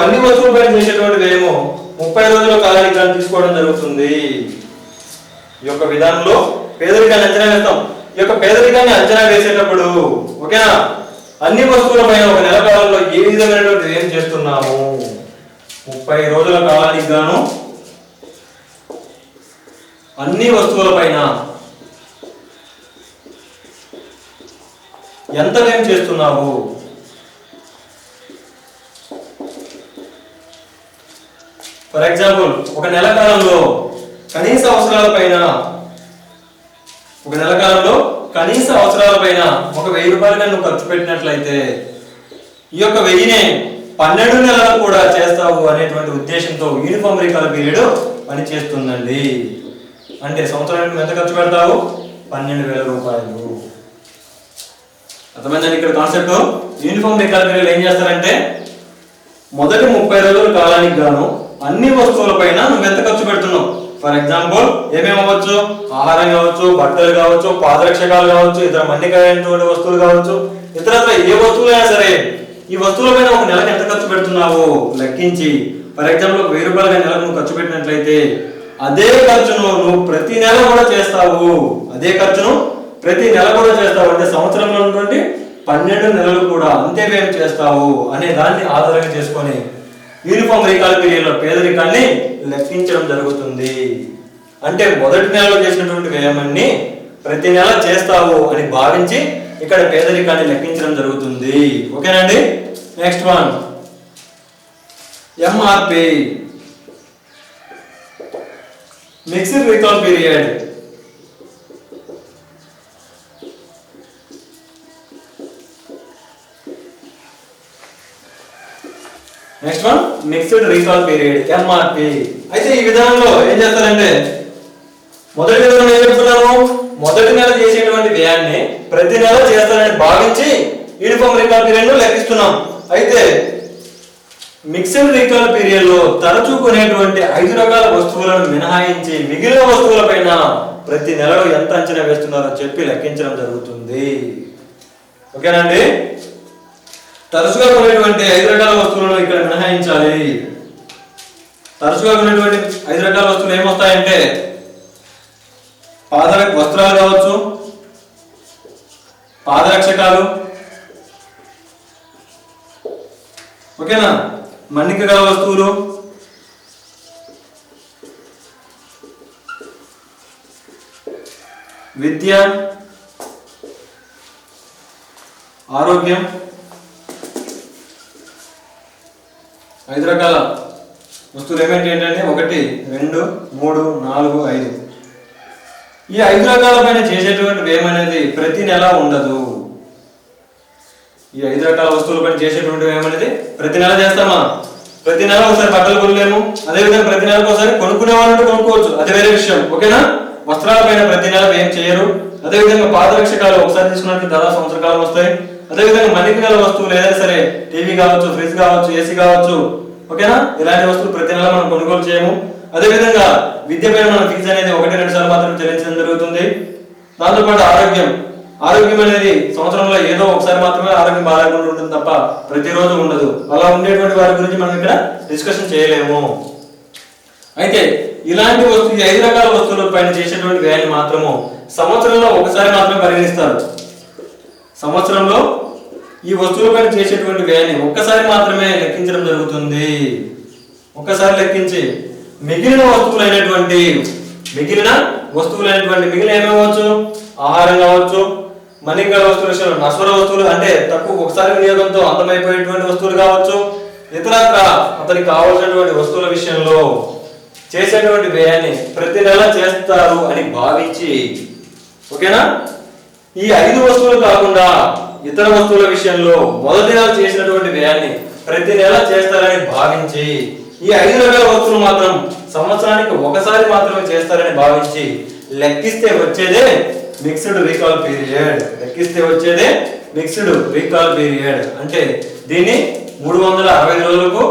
అన్ని వస్తువులపై చేసేటువంటి వ్యయము 30 రోజుల కాలానికి తీసుకోవడం జరుగుతుంది. ఈ యొక్క విధానంలో పేదరికాన్ని అంచనా వేస్తాం. ఈ యొక్క పేదరికాన్ని అంచనా వేసేటప్పుడు ఓకేనా అన్ని వస్తువులపైన ఒక నెల కాలంలో ఏ విధమైనటువంటి వ్యయం చేస్తున్నాము 30 రోజుల కాలానికి గాను అన్ని వస్తువులపైన ఎంత వ్యయం చేస్తున్నావు ఫర్ ఎగ్జాంపుల్ ఒక నెల కాలంలో కనీస అవసరాలపైన ఒక 1000 రూపాయలు నువ్వు ఖర్చు పెట్టినట్లయితే ఈ యొక్క 1000నే 12 నెలలు కూడా చేస్తావు అనేటువంటి ఉద్దేశంతో యూనిఫామ్ రీకాల్ పీరియడ్ పని చేస్తుందండి. అంటే సంవత్సరానికి ఎంత ఖర్చు పెడతావు 12,000 రూపాయలు. అర్థమైందండి ఇక్కడ కాన్సెప్ట్. యూనిఫామ్ రీకాల్ పీరియడ్ ఏం చేస్తారంటే మొదటి 30 రోజుల కాలానికి గాను అన్ని వస్తువులపైన నువ్వు ఎంత ఖర్చు పెడుతున్నావు. ఫర్ ఎగ్జాంపుల్ ఏమేమి అవ్వచ్చు, ఆహారం కావచ్చు, బట్టలు కావచ్చు, పాదరక్షకాలు కావచ్చు, ఇతర మన్నికైనటువంటి వస్తువులు కావచ్చు, ఇతరత్ర ఏ వస్తువులైనా సరే ఈ వస్తువులపైన ఒక నెలకు ఎంత ఖర్చు పెడుతున్నావు లెక్కించి ఫర్ ఎగ్జాంపుల్ 1000 రూపాయలు నెలకు నువ్వు ఖర్చు పెట్టినట్లయితే అదే ఖర్చును నువ్వు ప్రతి నెల కూడా చేస్తావు. అంటే సంవత్సరంలో ఉన్నటువంటి 12 నెలలు కూడా అంతే వ్యయం చేస్తావు అనే దాన్ని ఆధారంగా చేసుకొని యూనిఫామ్ రీకాల్ పీరియడ్ లో పేదరికాన్ని లెక్కించడం జరుగుతుంది. అంటే మొదటి నెలలో చేసినటువంటి వ్యయాన్ని ప్రతి నెల చేస్తావు అని భావించి ఇక్కడ పేదరికాన్ని లెక్కించడం జరుగుతుంది. ఓకేనండి. Next one MRP mixed recall period. Next one mixed recall period MRP. అయితే ఈ విధానంలో ఏం చేస్తారంటే మొదటి విధానం ఏం చెప్తున్నాము, మొదటి నెల చేసేటువంటి వ్యయాన్ని ప్రతి నెల చేస్తారని భావించి యూనిఫామ్ రీకాల్ పీరియడ్ ను లెక్కిస్తున్నాం. అయితే మిక్స్డ్ రీకాల్ పీరియడ్ లో తరచూ కొనేటువంటి 5 రకాల వస్తువులను మినహాయించి మిగిలిన వస్తువులపైన ప్రతి నెలలో ఎంత అంచనా వేస్తున్నారో చెప్పి లెక్కించడం జరుగుతుంది. ఓకేనండి. తరచుగా కొనేటువంటి 5 రకాల వస్తువులను ఇక్కడ మినహాయించాలి. తరచుగా కొనేటువంటి 5 రకాల వస్తువులు ఏమొస్తాయంటే వస్త్రాలు కావచ్చు, పాదరక్షకాలు, ఓకేనా, మన్నిక గల వస్తువులు, విద్య, ఆరోగ్యం. 5 రకాల వస్తువులు ఏంటంటే 1, 2, 3, 4, 5. ఈ 5 రకాల పైన చేసేటువంటి వ్యయం అనేది ప్రతి నెల ఉండదు. ఈ 5 రకాల వస్తువుల పైన చేసేటువంటి వ్యయం అనేది ప్రతి నెల చేస్తామా? ప్రతి నెల ఒకసారి బట్టలు కొనలేము. అదేవిధంగా ప్రతి నెలకు ఒకసారి కొనుక్కునే వాళ్ళంటే కొనుక్కోవచ్చు, అది వేరే విషయం. ఓకేనా. వస్త్రాల పైన ప్రతి నెల వ్యయం చేయరు. అదేవిధంగా పాదరక్షకాలు ఒకసారి తీసుకున్నట్టు దాదాపు సంవత్సర కాలం వస్తాయి. అదేవిధంగా మన్నిక గల వస్తువులు ఏదైనా సరే టీవీ కావచ్చు, ఫ్రిడ్జ్ కావచ్చు, ఏసీ కావచ్చు, ఓకేనా, ఇలాంటి వస్తువులు ప్రతి నెల మనం కొనుగోలు చేయము. అదేవిధంగా విద్య పైన మన ఫీజు అనేది 1-2 సార్లు మాత్రం చెల్లించడం జరుగుతుంది. దాంతోపాటు ఆరోగ్యం అనేది సంవత్సరంలో ఏదో ఒకసారి మాత్రమే ఆరోగ్యం బాగాలేకుండా ఉంటుంది తప్ప ప్రతిరోజు ఉండదు. అలా ఉండేటువంటి వారి గురించి మనం ఇక్కడ డిస్కషన్ చేయలేము. అయితే ఇలాంటి ఈ 5 రకాల వస్తువుల పైన చేసేటువంటి వ్యయాన్ని మాత్రము సంవత్సరంలో ఒకసారి మాత్రమే పరిగణిస్తారు. సంవత్సరంలో ఈ వస్తువుల పైన చేసేటువంటి వ్యయాన్ని ఒక్కసారి మాత్రమే లెక్కించడం జరుగుతుంది. ఒక్కసారి లెక్కించి మిగిలిన ఏమేమవచ్చు, ఆహారం కావచ్చు, మన్నిక గల వస్తువులు, నశ్వర వస్తువులు అంటే తక్కువ ఒకసారి వినియోగంతో అంతమైపోయేటువంటి వస్తువులు కావచ్చు, ఇతరత్ర అతనికి కావాల్సినటువంటి వస్తువుల విషయంలో చేసేటువంటి వ్యయాన్ని ప్రతి నెల చేస్తారు అని భావించి, ఓకేనా, ఈ 5 వస్తువులు కాకుండా ఇతర వస్తువుల విషయంలో మొదటి నెల చేసినటువంటి వ్యయాన్ని ప్రతి నెల చేస్తారని భావించి ఈ 5 రకాల వస్తువులు మాత్రం సంవత్సరానికి ఒకసారి మాత్రమే చేస్తారని భావించి లెక్కిస్తే వచ్చేదే మిక్స్డ్ రీకాల్ పీరియడ్. అంటే దీన్ని 365 రోజులకు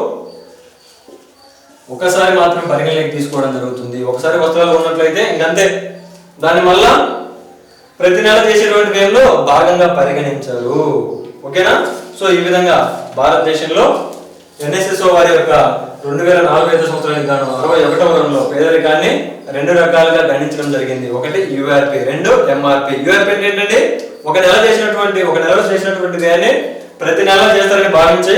ఒకసారి మాత్రం పరిగణలోకి తీసుకోవడం జరుగుతుంది. ఒకసారి వస్త్రాలు ఉన్నట్లయితే ఇంకంతే, దాని వల్ల ప్రతి నెల చేసేటువంటి వ్యయంలో భాగంగా పరిగణించారు. ఓకేనా. సో ఈ విధంగా భారతదేశంలో ఎన్ఎస్ఎస్ఓ వారి యొక్క 2004 సంవత్సరానికి గాను 61వ రన్లో పేదరికాన్ని 2 రకాలుగా గణించడం జరిగింది. ఒకటి యూఆర్పి, 2 ఎంఆర్పి. యూఆర్పి ఏంటంటే ఒక నెలలో చేసినటువంటి వ్యయాన్ని ప్రతి నెల చేస్తారని భావించి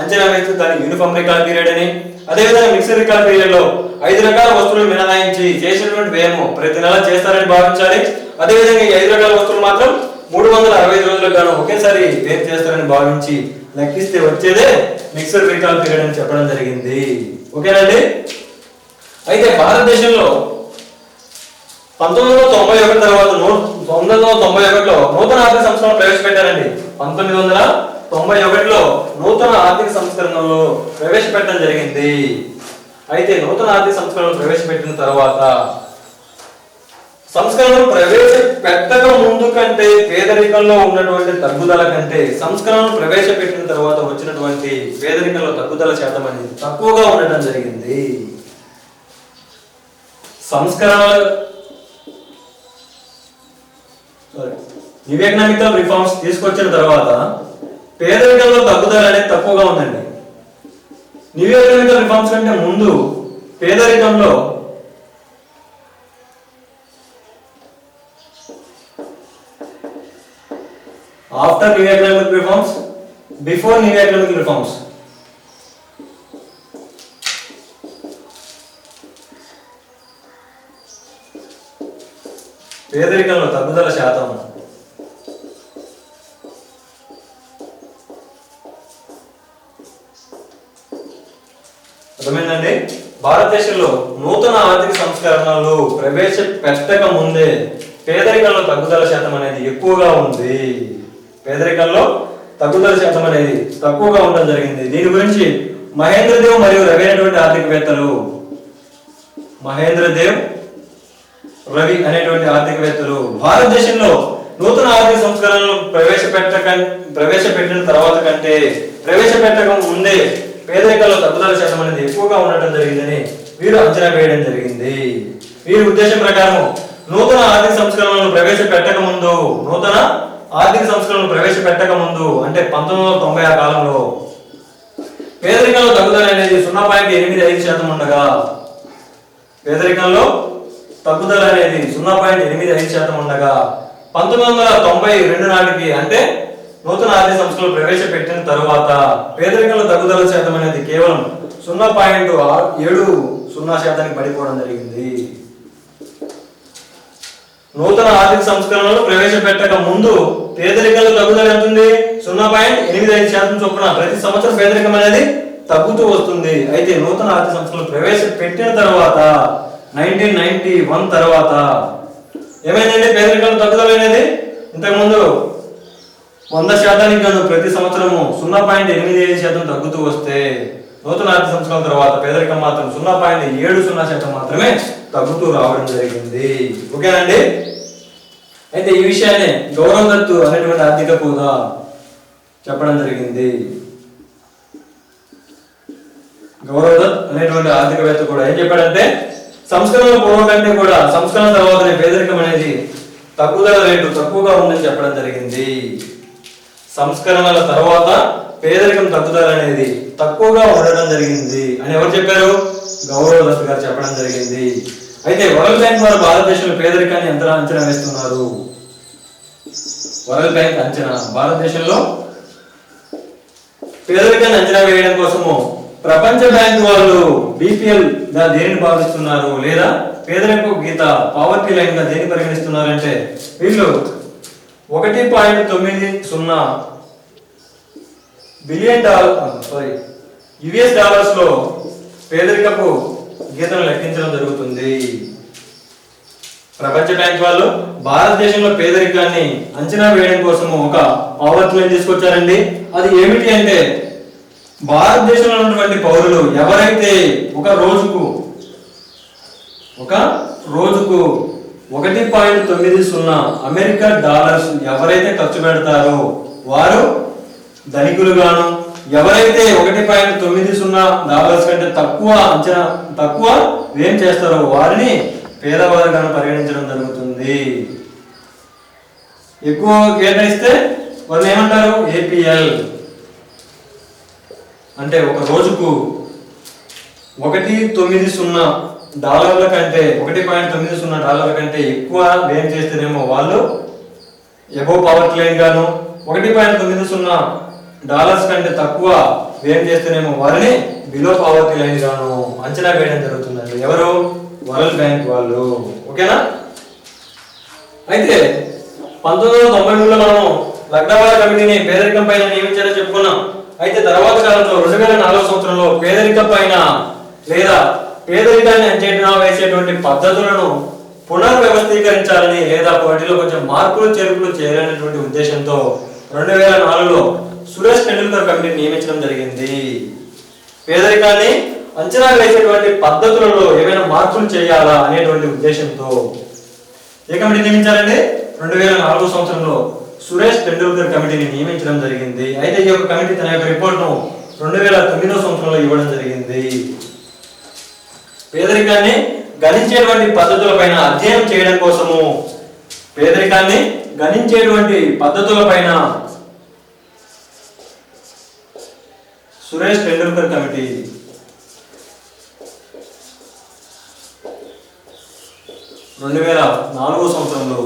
అంచనా వేస్తూ దాన్ని యూనిఫామ్ రికార్డ్ పీరియడ్ అని, అదేవిధంగా మిక్స్డ్ రికార్డ్ పీరియడ్ లో 5 రకాల వస్తువులు మినహాయించి చేసినటువంటి వ్యయము ప్రతి నెల చేస్తారని భావించాలి. అదేవిధంగా ఈ 5 రకాల వస్తువులు మాత్రం 365 రోజులకు గాను ఒకేసారి వ్యయం చేస్తారని భావించి లెక్కిస్తే వచ్చేదే మిక్స్డ్ రికార్డ్ పీరియడ్ అని చెప్పడం జరిగింది. ఓకేనండి. అయితే భారతదేశంలో 1991 తర్వాత 1991లో నూతన ఆర్థిక సంస్కరణలు ప్రవేశపెట్టారండి. 1991లో నూతన ఆర్థిక సంస్కరణలు ప్రవేశపెట్టడం జరిగింది. అయితే నూతన ఆర్థిక సంస్కరణలు ప్రవేశపెట్టిన తర్వాత సంస్కరణలు ప్రవేశపెట్టక ముందు కంటే పేదరికంలో ఉన్నటువంటి తగ్గుదల కంటే సంస్కరణలు ప్రవేశపెట్టిన తర్వాత వచ్చినటువంటి పేదరికంలో తగ్గుదల శాతం అనేది తక్కువగా ఉండటం జరిగింది. న్యూ ఎకనామికల్ రిఫార్మ్స్ తీసుకొచ్చిన తర్వాత పేదరికంలో తగ్గుదల అనేది తక్కువగా ఉందండి. న్యూ ఎకనామికల్ రిఫార్మ్స్ కంటే ముందు పేదరికంలో after new economic reforms, before new economic reforms, పేదరికంలో తగ్గుదల శాతం అర్థమైందండి. భారతదేశంలో నూతన ఆర్థిక సంస్కరణలు ప్రవేశపెట్టక ముందే పేదరికంలో తగ్గుదల శాతం అనేది ఎక్కువగా ఉంది. పేదరికంలో తగ్గుదల శాతం అనేది తక్కువగా ఉండడం జరిగింది. దీని గురించి మహేంద్రదేవ్ మరియు రవి అనేటువంటి ఆర్థికవేత్తలు భారతదేశంలో నూతన ఆర్థిక సంస్కరణలు ప్రవేశపెట్టిన తర్వాత కంటే ప్రవేశపెట్టక ముందే పేదరికంలో తగ్గుదల శాతం అనేది ఎక్కువగా ఉండటం జరిగిందని వీరు అంచనా వేయడం జరిగింది. వీరి ఉద్దేశం ప్రకారం నూతన ఆర్థిక సంస్కరణలు ప్రవేశపెట్టక ముందు అంటే 1990 ఆ కాలంలో పేదరికంలో తగ్గుదల అనేది 0.85% ఉండగా 1992 నాటికి అంటే నూతన ఆర్థిక సంస్కరణలు ప్రవేశపెట్టిన తరువాత పేదరికంలో తగ్గుదల శాతం అనేది కేవలం 0.70% పడిపోవడం జరిగింది. నూతన ఆర్థిక సంస్కరణలు ప్రవేశపెట్టక ముందు పేదరికంలో తగ్గుదల ఎంత ఉంది? 0.85% చొప్పున ప్రతి సంవత్సరం పేదరికం అనేది తగ్గుతూ వస్తుంది. అయితే నూతన ఆర్థిక సంస్కరణలు ప్రవేశపెట్టిన తర్వాత 1991 తర్వాత ఏమైందండి? పేదరికంలో తగ్గుదల అనేది ఇంతకుముందు 100% గాను ప్రతి సంవత్సరము 0.85% తగ్గుతూ వస్తే నూతన ఆర్థిక సంస్కరణ తర్వాత పేదరికం మాత్రం 0.70% మాత్రమే తగ్గుతూ రావడం జరిగింది. ఓకేనండి. అయితే ఈ విషయాన్ని గౌరవ్ దత్ అనేటువంటి ఆర్థిక కూడా చెప్పడం జరిగింది. గౌరవ్ దత్ అనేటువంటి ఆర్థికవేత్త కూడా ఏం చెప్పాడంటే సంస్కరణల పూర్వం కంటే కూడా సంస్కరణ తర్వాతనే పేదరికం అనేది తగ్గుదల రేటు తక్కువగా ఉందని చెప్పడం జరిగింది. సంస్కరణల తర్వాత పేదరికం తగ్గుదల అనేది తక్కువగా ఉండడం జరిగింది అని ఎవరు చెప్పారు? గౌరవ్ దత్ గారు చెప్పడం జరిగింది. అయితే వరల్డ్ బ్యాంక్ వారు భారతదేశంలో పేదరికాన్ని ఎంత అంచనా వేస్తున్నారు? వరల్డ్ బ్యాంక్ అంచనా భారతదేశంలో పేదరికాన్ని అంచనా వేయడం కోసము ప్రపంచ బ్యాంక్ వాళ్ళు బీపీఎల్ గా దేనిని భావిస్తున్నారు లేదా పేదరిక గీత పావర్టీ లైన్ గా దేని పరిగణిస్తున్నారంటే వీళ్ళు 1.90 బిలియన్ యుఎస్ డాలర్స్ లో పేదరికపు గీతను లెక్కించడం జరుగుతుంది. ప్రపంచ బ్యాంక్ వాళ్ళు భారతదేశంలో పేదరికాన్ని అంచనా వేయడం కోసం ఒక పావర్టీ లైన్ తీసుకొచ్చారండి. అది ఏమిటి అంటే భారతదేశంలో ఉన్నటువంటి పౌరులు ఎవరైతే ఒక రోజుకు 1.90 అమెరికా డాలర్స్ ఎవరైతే ఖర్చు పెడతారో వారు ధనికులుగాను, ఎవరైతే 1.90 డాలర్స్ కంటే తక్కువ వ్యయం చేస్తారో వారిని పేదవారుగాను పరిగణించడం జరుగుతుంది. ఎక్కువ కేటాయిస్తే వాళ్ళు ఏమంటారు? ఏపీఎల్. అంటే ఒక రోజుకు $1.90 కంటే $1.90 కంటే ఎక్కువ వ్యయం చేస్తేనేమో వాళ్ళు ఎబో పవర్టీ లైన్ గాను, $1.90 కంటే తక్కువ వ్యయం చేస్తేనేమో వారిని బిలో పవర్టీ లైన్ గాను అంచనా వేయడం జరుగుతుందండి. ఎవరు? వరల్డ్ బ్యాంక్ వాళ్ళు. ఓకేనా? అయితే 1993లో మనం లక్నోవాలా కమిటీని పేదరికం పైన నియమించారని చెప్పుకున్నాం. అయితే తర్వాత కాలంలో 2004 సంవత్సరంలో పేదరికం పైన లేదా పేదరికాన్ని అంచనా వేసేటువంటి పద్ధతులను పునర్వ్యవస్థీకరించాలని లేదా వాటిలో కొంచెం మార్పులు చేర్పులు చేయాలనేటువంటి ఉద్దేశంతో 2004లో సురేష్ టెండూల్కర్ కమిటీని నియమించడం జరిగింది. పేదరికాన్ని అంచనా వేసేటువంటి పద్ధతులలో ఏమైనా మార్పులు చేయాలా అనేటువంటి ఉద్దేశంతో ఏ కమిటీ నియమించారండి? 2004 సంవత్సరంలో సురేష్ టెండూల్కర్ కమిటీని నియమించడం జరిగింది. అయితే ఈ యొక్క కమిటీ తన యొక్క రిపోర్ట్ను 2009 సంవత్సరంలో ఇవ్వడం జరిగింది. పేదరికాన్ని గణించేటువంటి పద్ధతులపైన అధ్యయనం చేయడం కోసము పేదరికాన్ని గణించేటువంటి పద్ధతులపైన సురేష్ టెండూల్కర్ కమిటీ 2004 సంవత్సరంలో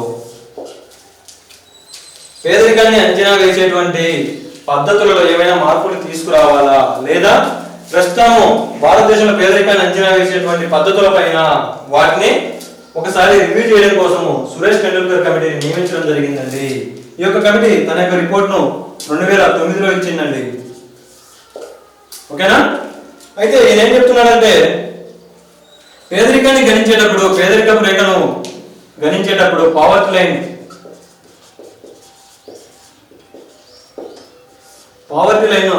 పేదరికాన్ని అంచనా వేసేటువంటి పద్ధతులలో ఏమైనా మార్పులు తీసుకురావాలా లేదా ప్రస్తుతము భారతదేశంలో పేదరికాన్ని అంచనా వేసేటువంటి పద్ధతుల పైన వాటిని ఒకసారి రివ్యూ చేయడం కోసము సురేష్ టెండూల్కర్ కమిటీని నియమించడం జరిగిందండి. ఈ యొక్క కమిటీ తన యొక్క రిపోర్ట్ను 2009లో ఇచ్చిందండి. ఓకేనా? అయితే ఈయన ఏం చెప్తున్నాడంటే పేదరికాన్ని గణించేటప్పుడు పేదరికపు రేఖను గణించేటప్పుడు పావర్టీ లైన్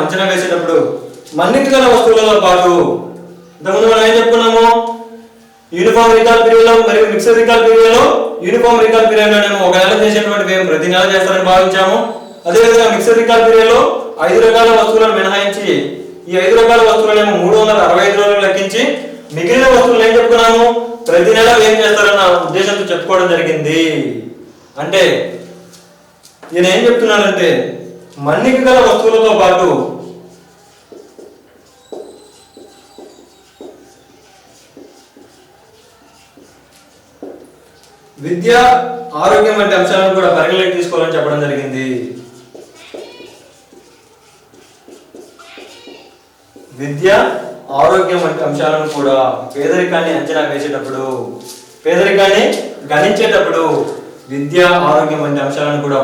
అంచనా వేసేటప్పుడు మన్నిక గల వస్తువులతో పాటు ఇంతకుముందు మనం ఏం చెప్పుకున్నాము? యూనిఫామ్ రికాల్ పీరియడ్ లో మరియు మిక్స్డ్ రికాల్ పీరియడ్ లో యూనిఫామ్ రికాల్ పీరియడ్ లోనేమో ఒక నెల చేసేటువంటి వ్యయం ప్రతి నెల చేస్తారని భావించాము. అదేవిధంగా మిక్స్డ్ రికాల్ పీరియడ్ లో 5 రకాల వస్తువులను మినహాయించి ఈ 5 రకాల వస్తువులనేమో 365 రోజులు లెక్కించి మిగిలిన వస్తువులు ఏం చెప్పుకున్నాము? ప్రతి నెల ఏం చేస్తారన్న ఉద్దేశంతో చెప్పుకోవడం జరిగింది. అంటే ఈయన ఏం చెప్తున్నాడంటే మన్నిక గల వస్తువులతో పాటు విద్య, ఆరోగ్యం వంటి అంశాలను కూడా పరిగణలోకి తీసుకోవాలని చెప్పడం జరిగింది. విద్య, ఆరోగ్యం వంటి అంశాలను కూడా పేదరికాన్ని అంచనా వేసేటప్పుడు పేదరికాన్ని గణించేటప్పుడు విద్య, ఆరోగ్యం వంటి అంశాలను కూడా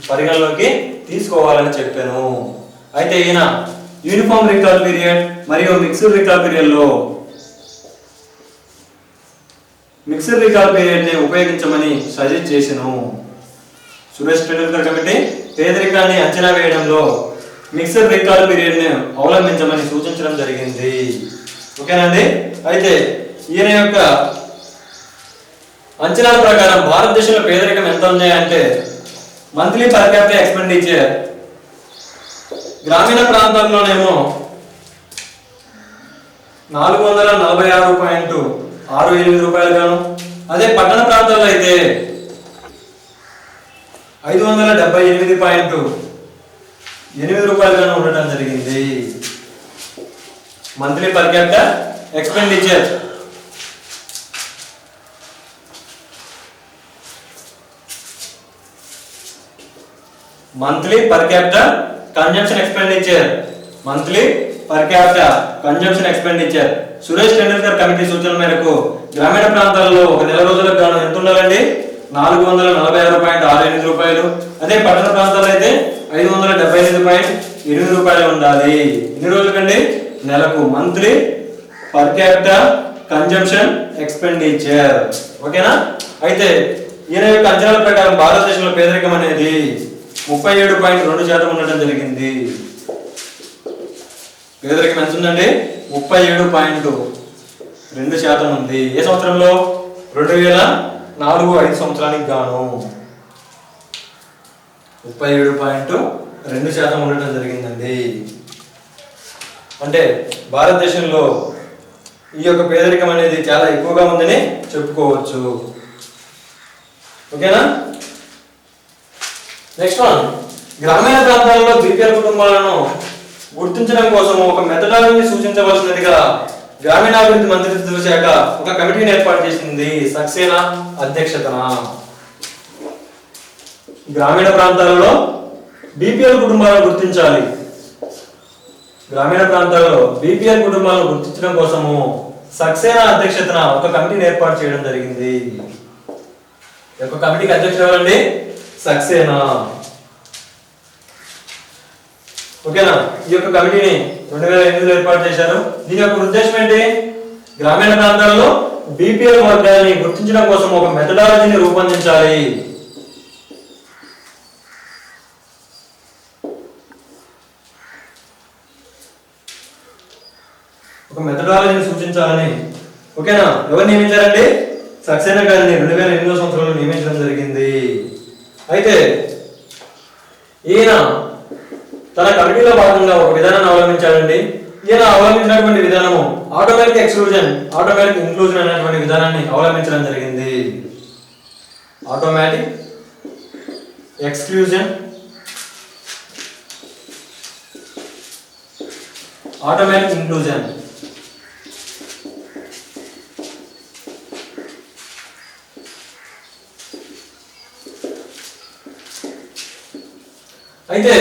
పరిగణలోకి తీసుకోవాలని చెప్పాను. అయితే ఈయన యూనిఫామ్ రికాల్ పీరియడ్ మరియు మిక్స్డ్ రికాల్ పీరియడ్ లో మిక్స్డ్ రికాల్ పీరియడ్ ని ఉపయోగించమని సజెస్ట్ చేశాను. సురేష్ టెండూల్కర్ కమిటీ పేదరికాన్ని అంచనా వేయడంలో మిక్స్డ్ రికాల్ పీరియడ్ ని అవలంబించమని సూచించడం జరిగింది. ఓకేనండి? అయితే ఈయన యొక్క అంచనాల ప్రకారం భారతదేశంలో పేదరికం ఎంత ఉన్నాయంటే మంత్లీ పర్ క్యాపిటల్ ఎక్స్పెండిచర్ గ్రామీణ ప్రాంతాల్లోనేమో 446.68 రూపాయలు గాను, అదే పట్టణ ప్రాంతాల్లో అయితే 578.8 రూపాయలు గాను ఉండటం జరిగింది. Monthly per capital expenditure monthly per capital consumption expenditure Suresh Tendulkar committee సూచనల మేరకు గ్రామీణ ప్రాంతాల్లో ఒక నెల రోజులకు గాను ఎంత ఉండాలండి? 446.68 రూపాయలు. అదే పట్టణ ప్రాంతాల్లో అయితే 578.8 రూపాయలు ఉండాలి. ఎన్ని రోజులకండి? నెలకు. Monthly per capital consumption expenditure. ఓకేనా? అయితే ఈయన యొక్క అంచనాల ప్రకారం భారతదేశంలో పేదరికం అనేది 37.2% ఉండటం జరిగింది. పేదరికం ఎంత ఉందండి? 37.2% ఉంది. ఏ సంవత్సరంలో? 2004-05 సంవత్సరానికి గాను 37.2% ఉండటం జరిగిందండి. అంటే భారతదేశంలో ఈ యొక్క పేదరికం అనేది చాలా ఎక్కువగా ఉందని చెప్పుకోవచ్చు. ఓకేనా? నెక్స్ట్ వన్, గ్రామీణ ప్రాంతాలలో బీపీఎల్ కుటుంబాలను గుర్తించడం కోసం ఒక మెథడాలజీని సూచించవలసినదిగా గ్రామీణాభివృద్ధి మంత్రిత్వ శాఖ ఒక కమిటీని ఏర్పాటు చేసింది సక్సేనా అధ్యక్షతన. గ్రామీణ ప్రాంతాలలో బీపీఎల్ కుటుంబాలను గుర్తించాలి. గ్రామీణ ప్రాంతాల్లో బీపీఎల్ కుటుంబాలను గుర్తించడం కోసము సక్సేనా అధ్యక్షతన ఒక కమిటీని ఏర్పాటు చేయడం జరిగింది. ఈ యొక్క కమిటీకి అధ్యక్షుడు ఎవరండి? సక్సేనా. ఓకేనా? ఈ యొక్క కమిటీని 2008లో ఏర్పాటు చేశారు. దీని యొక్క ఉద్దేశం ఏంటి? గ్రామీణ ప్రాంతాలలో బీపీఎల్ వర్గాన్ని గుర్తించడం కోసం ఒక మెథడాలజీని రూపొందించాలి. ఒక మెథడాలజీని సూచించాలని. ఓకేనా? ఎవరు నియమించారండి? సక్సేనా గారిని 2008వ సంవత్సరంలో నియమించడం జరిగింది. అయితే ఈయన తన కమిటీలో భాగంగా ఒక విధానాన్ని అవలంబించాడండి. ఈయన అవలంబించినటువంటి విధానము ఆటోమేటిక్ ఎక్స్క్లూజన్, ఆటోమేటిక్ ఇంక్లూజన్ అనేటువంటి విధానాన్ని అవలంబించడం జరిగింది. Automatic exclusion, automatic inclusion. అయితే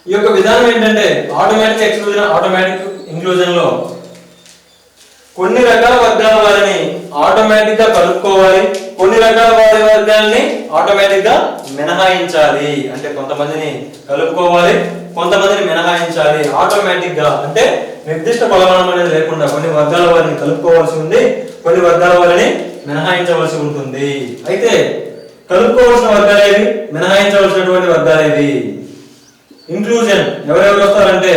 ఈ యొక్క విధానం ఏంటంటే ఆటోమేటిక్ ఎక్స్క్లూజన్, ఆటోమేటిక్ ఇంక్లూజన్ లో కొన్ని రకాల వర్గాల వారిని ఆటోమేటిక్ గా కలుపుకోవాలి, కొన్ని రకాల వారి వర్గాలని ఆటోమేటిక్ గా మినహాయించాలి. అంటే కొంతమందిని కలుపుకోవాలి, కొంతమందిని మినహాయించాలి. ఆటోమేటిక్ గా అంటే నిర్దిష్ట కొలమానం అనేది లేకుండా కొన్ని వర్గాల వారిని కలుపుకోవాల్సి ఉంది, కొన్ని వర్గాల వారిని మినహాయించవలసి ఉంటుంది. అయితే కలుపుకోవాల్సిన వర్గాలేవి, మినహాయించవలసినటువంటి వర్గాలేవి? ఇంక్లూజన్ ఎవరెవరు వస్తారంటే,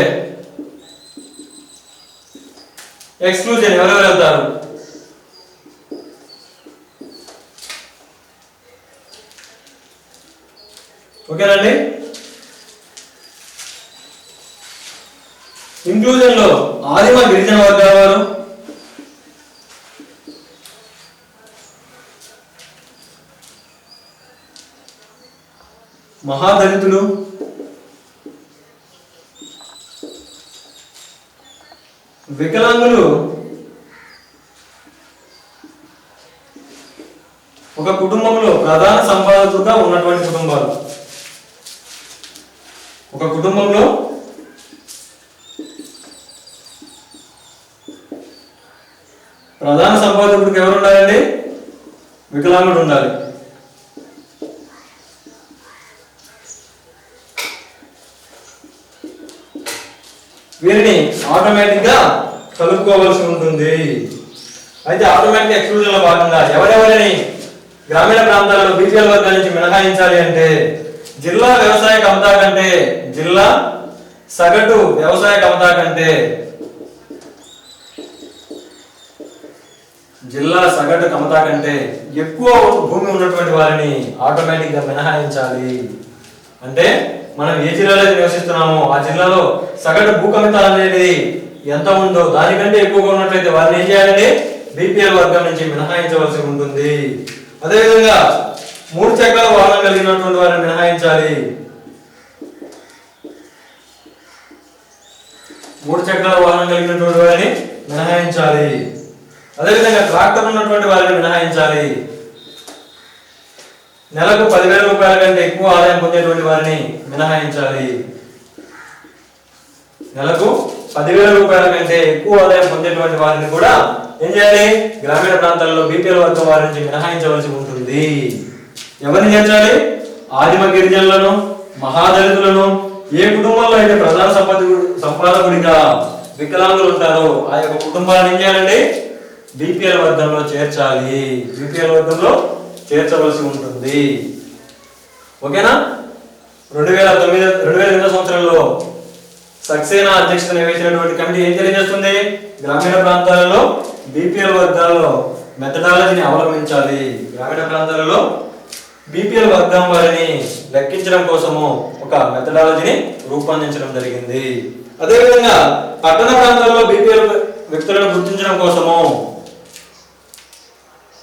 ఎక్స్క్లూజన్ ఎవరెవరు వెళ్తారు? ఓకేనండి? ఇంక్లూజన్ లో ఆదిమ గిరిజన వర్గాల వారు, మహాదళితులు, వికలాంగులు, ఒక కుటుంబంలో ప్రధాన సంపాదకుడుగా ఉన్నటువంటి కుటుంబాలు. ఒక కుటుంబంలో ప్రధాన సంపాదకుడికి ఎవరు ఉండాలండి? వికలాంగుడు ఉండాలి. వీరిని ఆటోమేటిక్ గా కలుపుకోవాల్సి ఉంటుంది. అయితే ఆటోమేటిక్ ఎక్స్క్లూజన్ లో భాగంగా ఎవరెవరిని గ్రామీణ ప్రాంతాల్లో బీపీఎల్ వర్గాల నుంచి మినహాయించాలి అంటే, జిల్లా వ్యవసాయ కమతా కంటే, జిల్లా సగటు వ్యవసాయ కమతా కంటే, జిల్లా సగటు కమతా కంటే ఎక్కువ భూమి ఉన్నటువంటి వారిని ఆటోమేటిక్ గా మినహాయించాలి. అంటే మనం ఏ జిల్లాలో నివసిస్తున్నామో ఆ జిల్లాలో సగటు భూ కమితాలు అనేది ఎంత ఉందో దానికంటే ఎక్కువగా ఉన్నట్లయితే వారిని ఏం చేయాలంటే బీపీఎల్ వర్గం నుంచి మినహాయించవలసి ఉంటుంది. అదేవిధంగా 3 చక్రాల వాహనం కలిగినటువంటి వారిని మినహాయించాలి. 3 చక్రాల వాహనం కలిగినటువంటి వారిని మినహాయించాలి. అదేవిధంగా ట్రాక్టర్ ఉన్నటువంటి వారిని మినహాయించాలి. నెలకు 10,000 రూపాయల కంటే ఎక్కువ ఆదాయం పొందేటువంటి వారిని మినహాయించాలి. నెలకు 10,000 రూపాయల కంటే ఎక్కువ ఆదాయం పొందేటువంటి వారిని కూడా ఏం చేయాలి? గ్రామీణ ప్రాంతాల్లో బీపీఎల్ వర్గం వారి నుంచి మినహాయించవలసి ఉంటుంది. ఎవరిని చేర్చాలి? ఆదిమ గిరిజనులను, మహాదళితులను. ఏ కుటుంబంలో అయితే ప్రధాన సంపాదకుడిగా వికలాంగులు ఉంటారో ఆ యొక్క కుటుంబాలను ఏం చేయాలండి? బీపీఎల్ వర్గంలో చేర్చాలి. బీపీఎల్ వర్గంలో చేర్చవలసి ఉంటుంది. ఓకేనా? 2008 సంవత్సరంలో సక్సేనా అధ్యక్షతన నిర్వహించినటువంటి కమిటీ ఏం తెలియజేస్తుంది? గ్రామీణ ప్రాంతాలలో బీపీఎల్ వర్గాల్లో మెథడాలజీని అవలంబించాలి. గ్రామీణ ప్రాంతాలలో బీపీఎల్ వర్గం వారిని లెక్కించడం కోసము ఒక మెథడాలజీని రూపొందించడం జరిగింది. అదేవిధంగా పట్టణ ప్రాంతాల్లో బీపీఎల్ వ్యక్తులను గుర్తించడం కోసము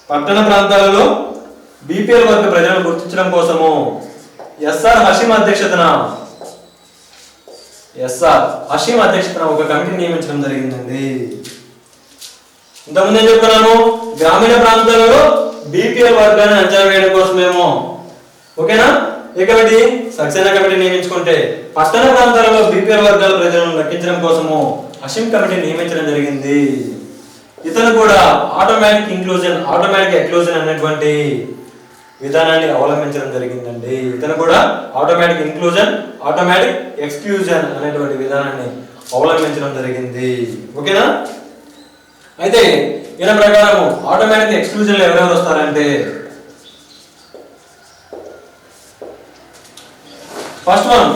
పట్టణ ప్రాంతాలలో బీపీఎల్ వర్గ ప్రజలను గుర్తించడం కోసము ఎస్ఆర్ హషీం అధ్యక్షతన ఎస్ఆర్ హషీం అధ్యక్షతన ఒక కమిటీని నియమించడం జరిగిందండి. ఇంతకుముందు ఏం చెప్తున్నాను, గ్రామీణ ప్రాంతాలలో బీపీఎల్ వర్గాన్ని అంచనా వేయడం కోసమేమో, ఓకేనా. ఈ కమిటీ సక్సేనా కమిటీ నియమించుకుంటే పట్టణ ప్రాంతాలలో బీపీఎల్ వర్గాల ప్రజలను లెక్కించడం కోసము హషీం కమిటీ నియమించడం జరిగింది. ఇతను కూడా ఆటోమేటిక్ ఎక్లూజన్ అనేటువంటి విధానాన్ని అవలంబించడం జరిగిందండి. ఇతను కూడా ఆటోమేటిక్ ఎక్స్క్లూజన్ అనేటువంటి విధానాన్ని అవలంబించడం జరిగింది, ఓకేనా. అయితే ఈయన ప్రకారం ఆటోమేటిక్ ఎక్స్క్లూజన్ లో ఎవరెవరు వస్తారంటే, ఫస్ట్ వన్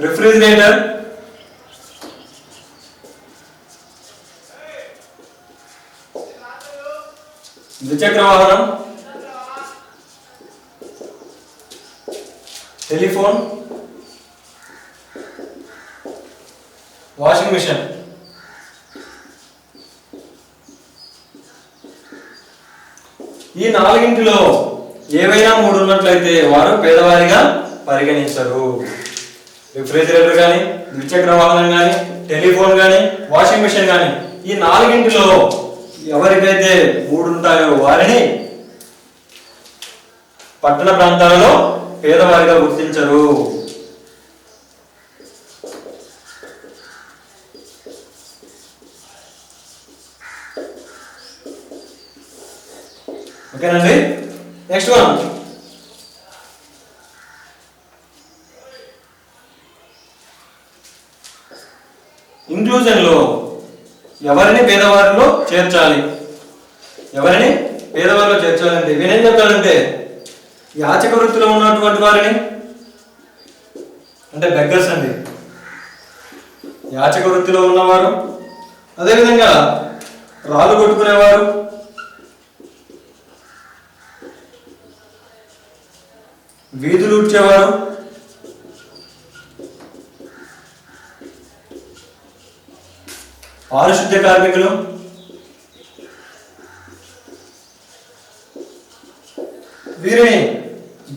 రిఫ్రిజిరేటర్, ద్విచక్ర వాహనం, టెలిఫోన్, వాషింగ్ మిషన్. ఈ నాలుగింటిలో ఏవైనా మూడు ఉన్నట్లయితే వారు పేదవారిగా పరిగణించరు. రిఫ్రిజిరేటర్ కానీ, ద్విచక్ర వాహనం కానీ, టెలిఫోన్ కానీ, వాషింగ్ మిషన్ కానీ, ఈ నాలుగింటిలో ఎవరికైతే మూడు ఉంటాయో వారిని పట్టణ ప్రాంతాలలో పేదవారిగా గుర్తించరు. ఓకేనండి. నెక్స్ట్ వన్ ఇంక్లూజన్ లో ఎవరిని పేదవారిలో చేర్చాలి, అంటే వీనేం చెప్తాడంటే యాచక వృత్తిలో ఉన్నటువంటి వారిని, అంటే బెగ్గర్స్ అండి, యాచక వృత్తిలో ఉన్నవారు, అదేవిధంగా రాళ్ళు కొట్టుకునేవారు, వీధులు ఊడ్చేవారు, పారిశుద్ధ్య కార్మికులు, వీరిని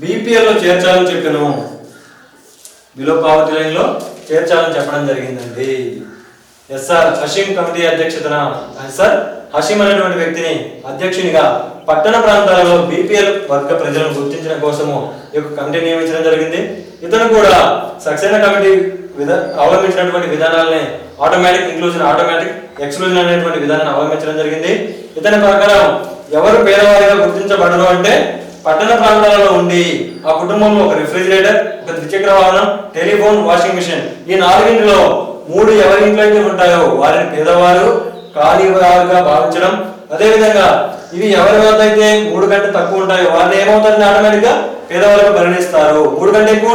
బీపీఎల్ లో చేర్చాలని చెప్పాను, బిలో పావర్టీ లైన్ లో చేర్చాలని చెప్పడం జరిగిందండి. ఎస్ఆర్ హషీం కమిటీ అధ్యక్షతన హషీం అనేటువంటి వ్యక్తిని అధ్యక్షునిగా పట్టణ ప్రాంతాలలో బీపీఎల్ వర్గ ప్రజలను గుర్తించడం కోసము ఈ యొక్క కమిటీ నియమించడం జరిగింది. ఇతను కూడా సక్సేనా కమిటీ అవలంబించినటువంటి విధానాలని ఆటోమేటిక్ ఎక్స్క్లూజన్ అనేటువంటి విధానాన్ని అవలంబించడం జరిగింది. ఇతని ప్రకారం ఎవరు పేదవారిగా గుర్తించబడరు అంటే పట్టణ ప్రాంతాలలో ఉండి ఆ కుటుంబంలో ఒక రిఫ్రిజిరేటర్, ఒక ద్విచక్ర వాహనం, టెలిఫోన్, వాషింగ్ మిషన్, ఈ నాలుగింటిలో మూడు ఎవరి ఇంట్లో అయితే ఉంటాయో వారిని పేదవారు ఖాళీగా భావించడం. అదేవిధంగా ఇవి ఎవరి వద్ద అయితే 3 కంటే తక్కువ ఉంటాయో వారిని ఏమవుతారని ఆటోమేటిక్ గా పేదవాళ్ళకు పరిగణిస్తారు. 3 కంటే ఎక్కువ